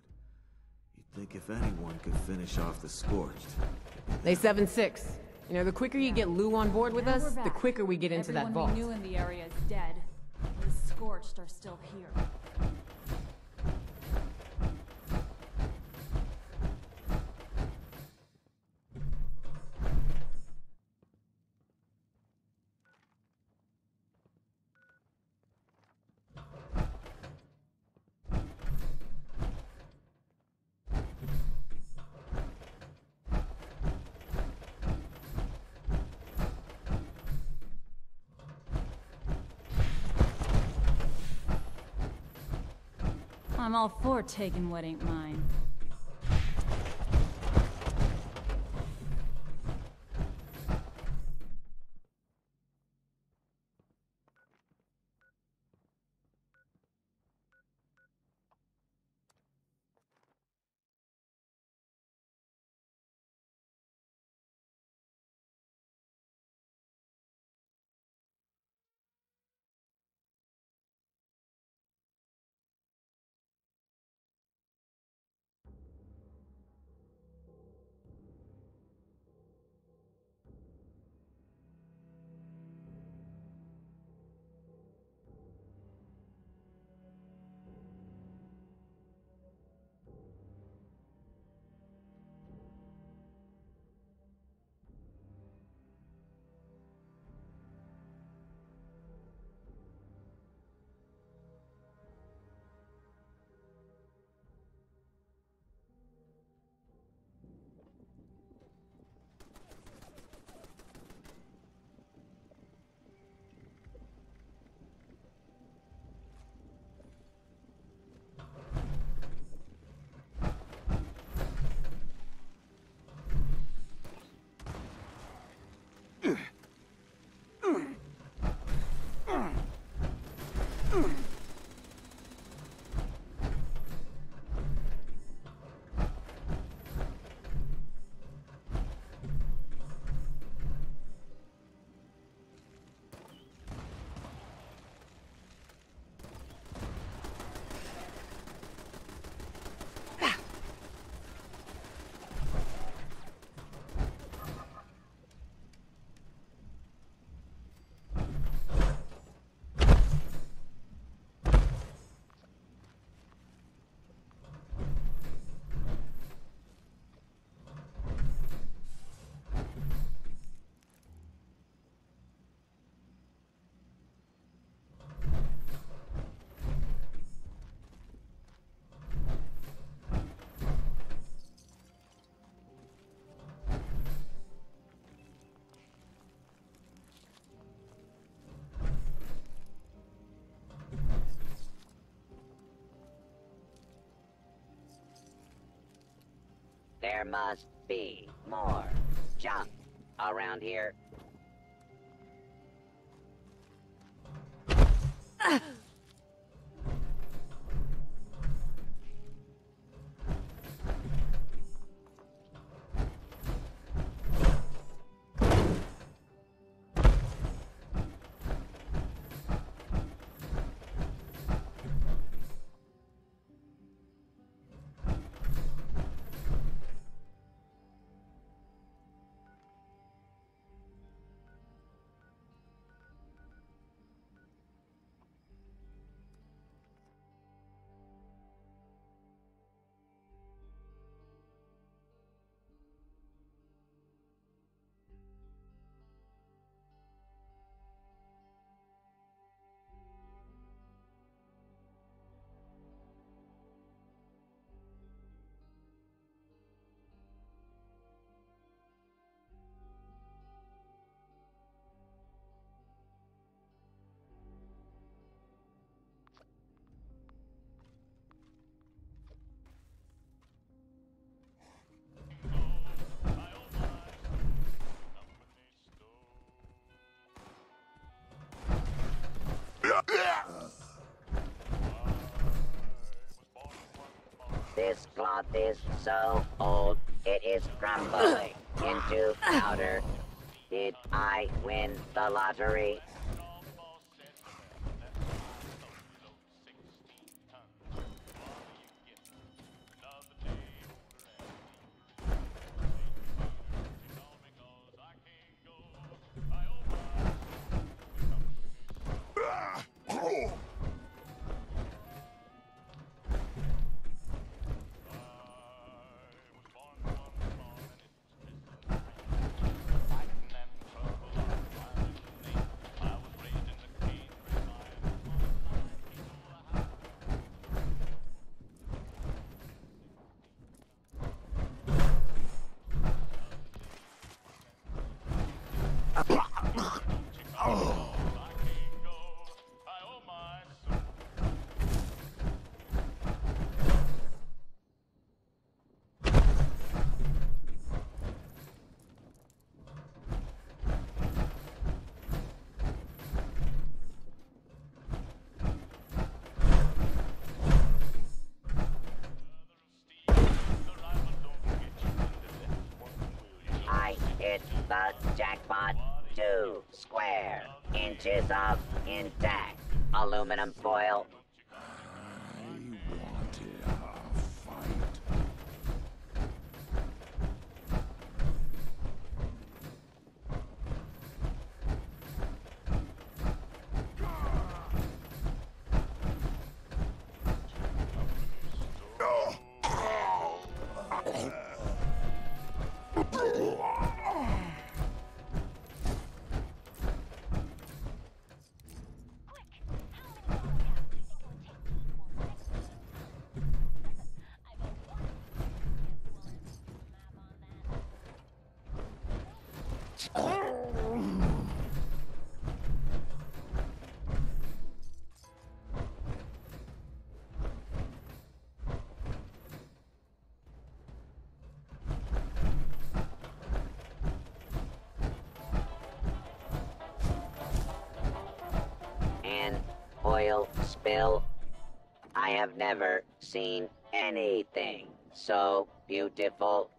[SPEAKER 17] You'd think if anyone could finish off the Scorched.
[SPEAKER 10] They 7-6. You know, the quicker you get Lou on board with
[SPEAKER 18] Now
[SPEAKER 10] us,
[SPEAKER 18] we're
[SPEAKER 10] the
[SPEAKER 18] back.
[SPEAKER 10] quicker we get into that vault.
[SPEAKER 18] Everyone we knew in the area is dead. The Scorched are still here. I'm all for taking what ain't mine.
[SPEAKER 4] There must be more junk around here. This cloth is so old, it is crumbling into powder. Did I win the lottery? Hit the jackpot. 2 square inches of intact aluminum foil. An oil spill. I have never seen anything so beautiful.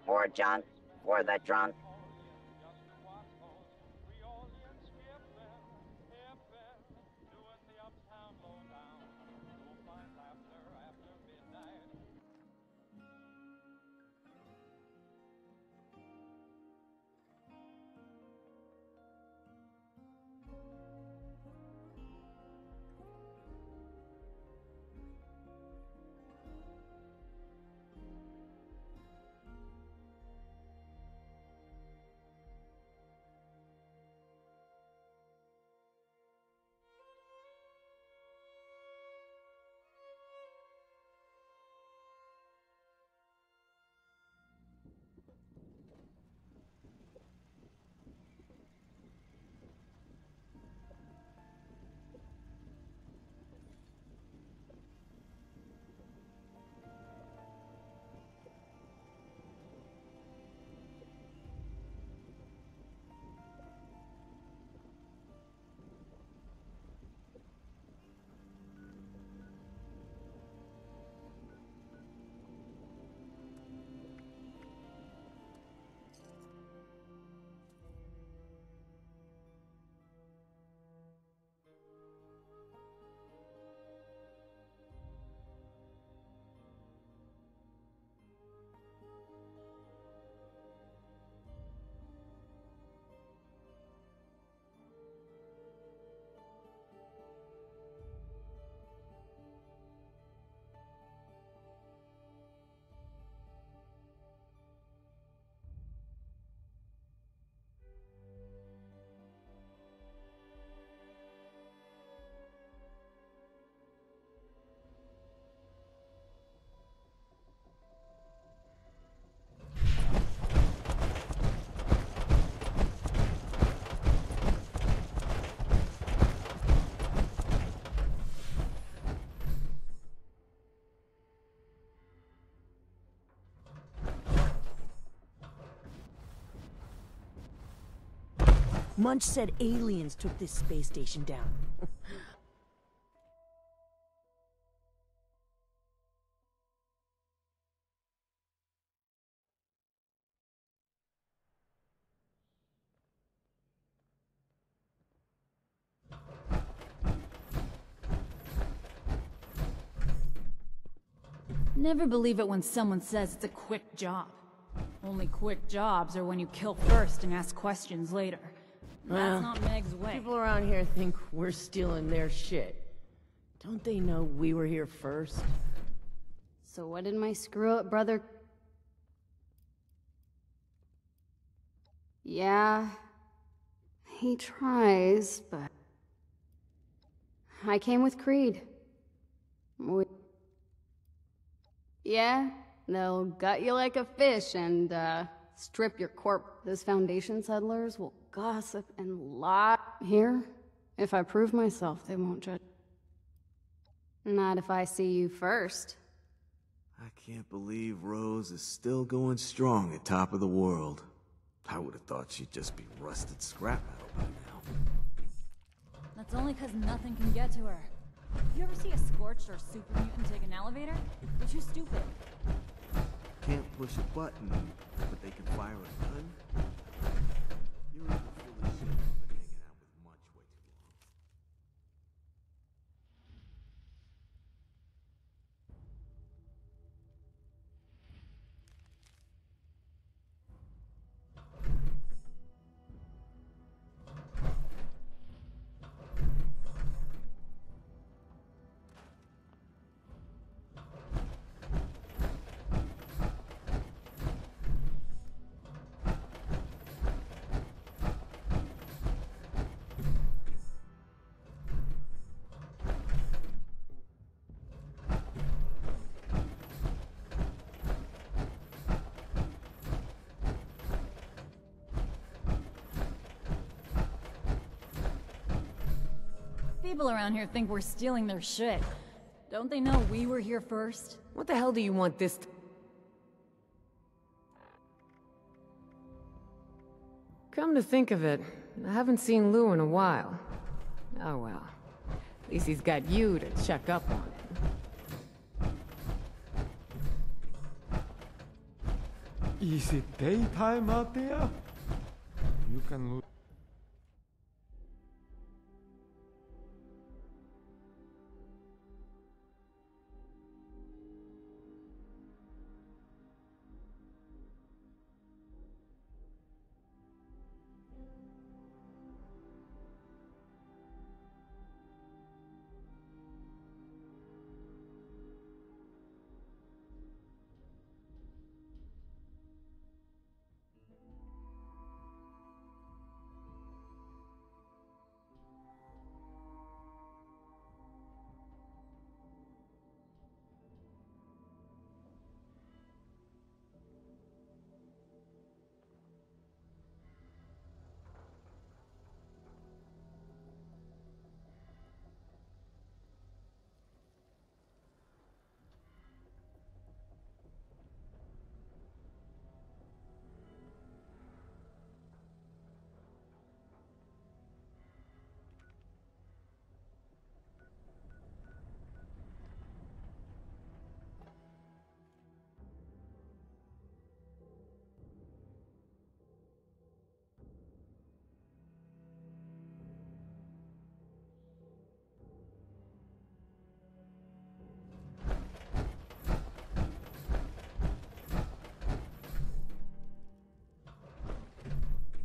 [SPEAKER 4] More junk for the trunk.
[SPEAKER 9] Munch said aliens took this space station down.
[SPEAKER 18] Never believe it when someone says it's a quick job. Only quick jobs are when you kill first and ask questions later. That's not Meg's way.
[SPEAKER 9] People around here think we're stealing their shit. Don't they know we were here first?
[SPEAKER 3] So what did my screw-up brother... Yeah... He tries, but... I came with Creed. Yeah, they'll gut you like a fish and, strip your corpse. Those Foundation settlers will gossip and lie. Here, if I prove myself, they won't judge. Not if I see you first.
[SPEAKER 17] I can't believe Rose is still going strong at top of the world. I would have thought she'd just be rusted scrap metal by now.
[SPEAKER 18] That's only because nothing can get to her. You ever see a Scorched or super mutant take an elevator? They're too stupid.
[SPEAKER 17] Can't push a button, but they can fire a gun? You're even full of shit. Been hanging out with Munch way too long.
[SPEAKER 18] People around here think we're stealing their shit. Don't they know we were here first?
[SPEAKER 10] What the hell do you want this Come to think of it, I haven't seen Lou in a while. Oh well. At least he's got you to check up on him.
[SPEAKER 20] Is it daytime out there? You can look.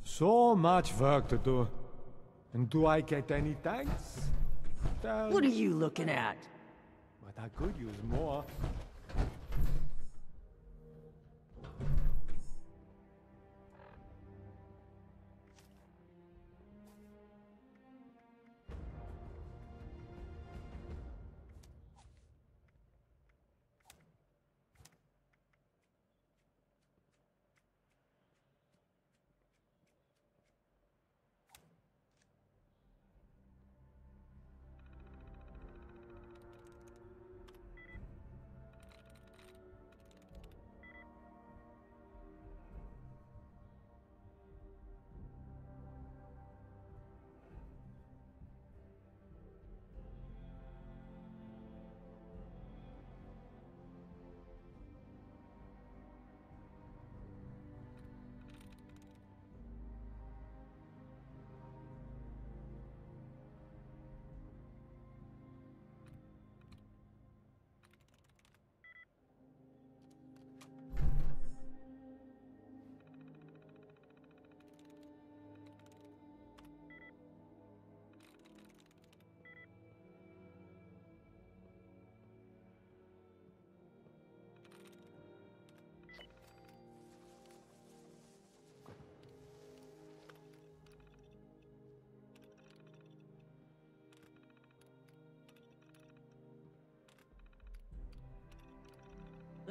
[SPEAKER 20] So much work to do. And do I get any thanks?
[SPEAKER 9] What are you looking at?
[SPEAKER 20] But I could use more.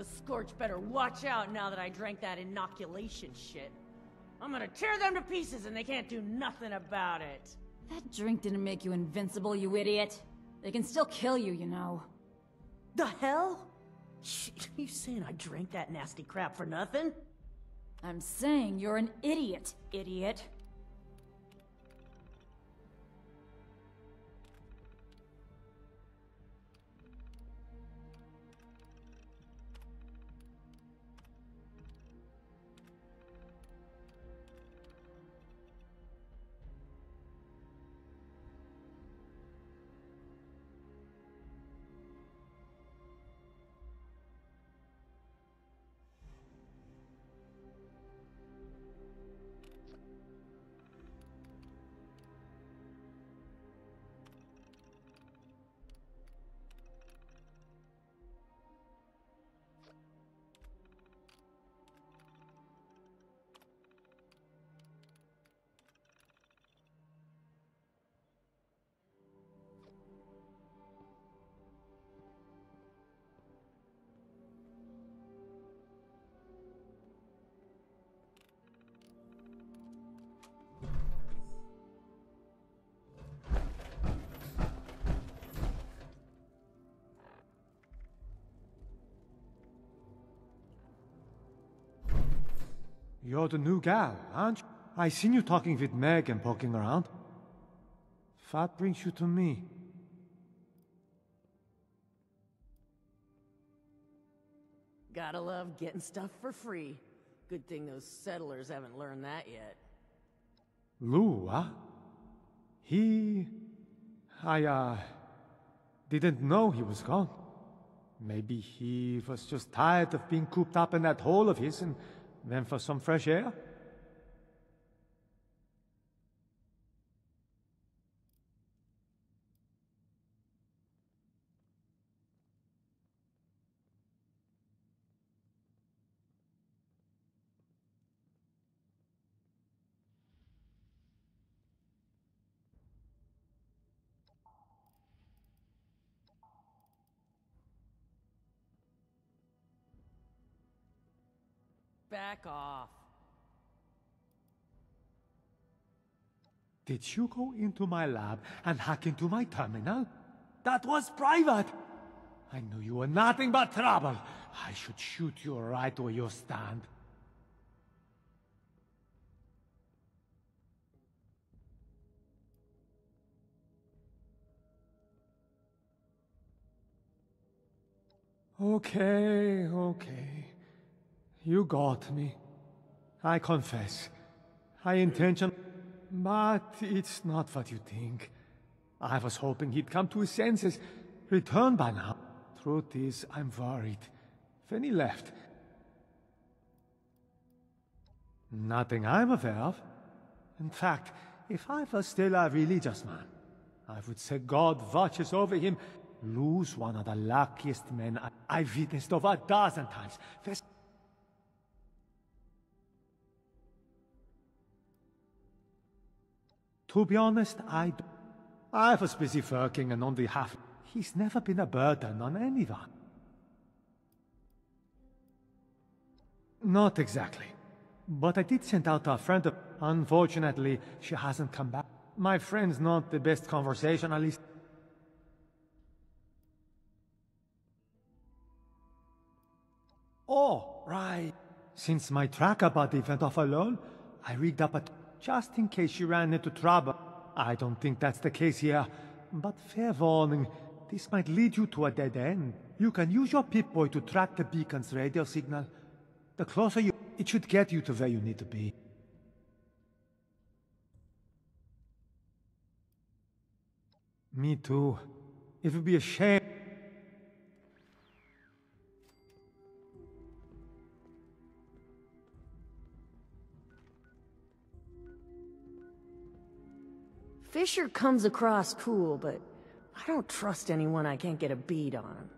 [SPEAKER 9] The Scorch better watch out now that I drank that inoculation shit. I'm gonna tear them to pieces and they can't do nothing about it.
[SPEAKER 18] That drink didn't make you invincible, you idiot. They can still kill you, you know.
[SPEAKER 9] The hell? Shit, you saying I drank that nasty crap for nothing?
[SPEAKER 18] I'm saying you're an idiot, idiot.
[SPEAKER 20] You're the new gal, aren't you? I seen you talking with Meg and poking around. What brings you to me?
[SPEAKER 9] Gotta love getting stuff for free. Good thing those settlers haven't learned that yet.
[SPEAKER 20] Lou, huh? I didn't know he was gone. Maybe he was just tired of being cooped up in that hole of his and went for some fresh air?
[SPEAKER 9] Back off.
[SPEAKER 20] Did you go into my lab and hack into my terminal? That was private! I knew you were nothing but trouble. I should shoot you right where you stand. Okay. You got me. I confess. I intention... But it's not what you think. I was hoping he'd come to his senses, return by now. Truth is, I'm worried. When he left... Nothing I'm aware of. In fact, if I was still a religious man, I would say God watches over him. Lou's one of the luckiest men I've witnessed over 12 times. To be honest, I was busy working and on behalf. He's never been a burden on anyone. Not exactly. But I did send out a friend of... Unfortunately, she hasn't come back. My friend's not the best conversationalist. Oh, right. Since my tracker buddy went off alone, I rigged up a... just in case she ran into trouble. I don't think that's the case here. But fair warning, this might lead you to a dead end. You can use your Pip-Boy to track the beacon's radio signal. The closer you... it should get you to where you need to be. Me too. It would be a shame.
[SPEAKER 9] Fisher comes across cool, but I don't trust anyone I can't get a bead on.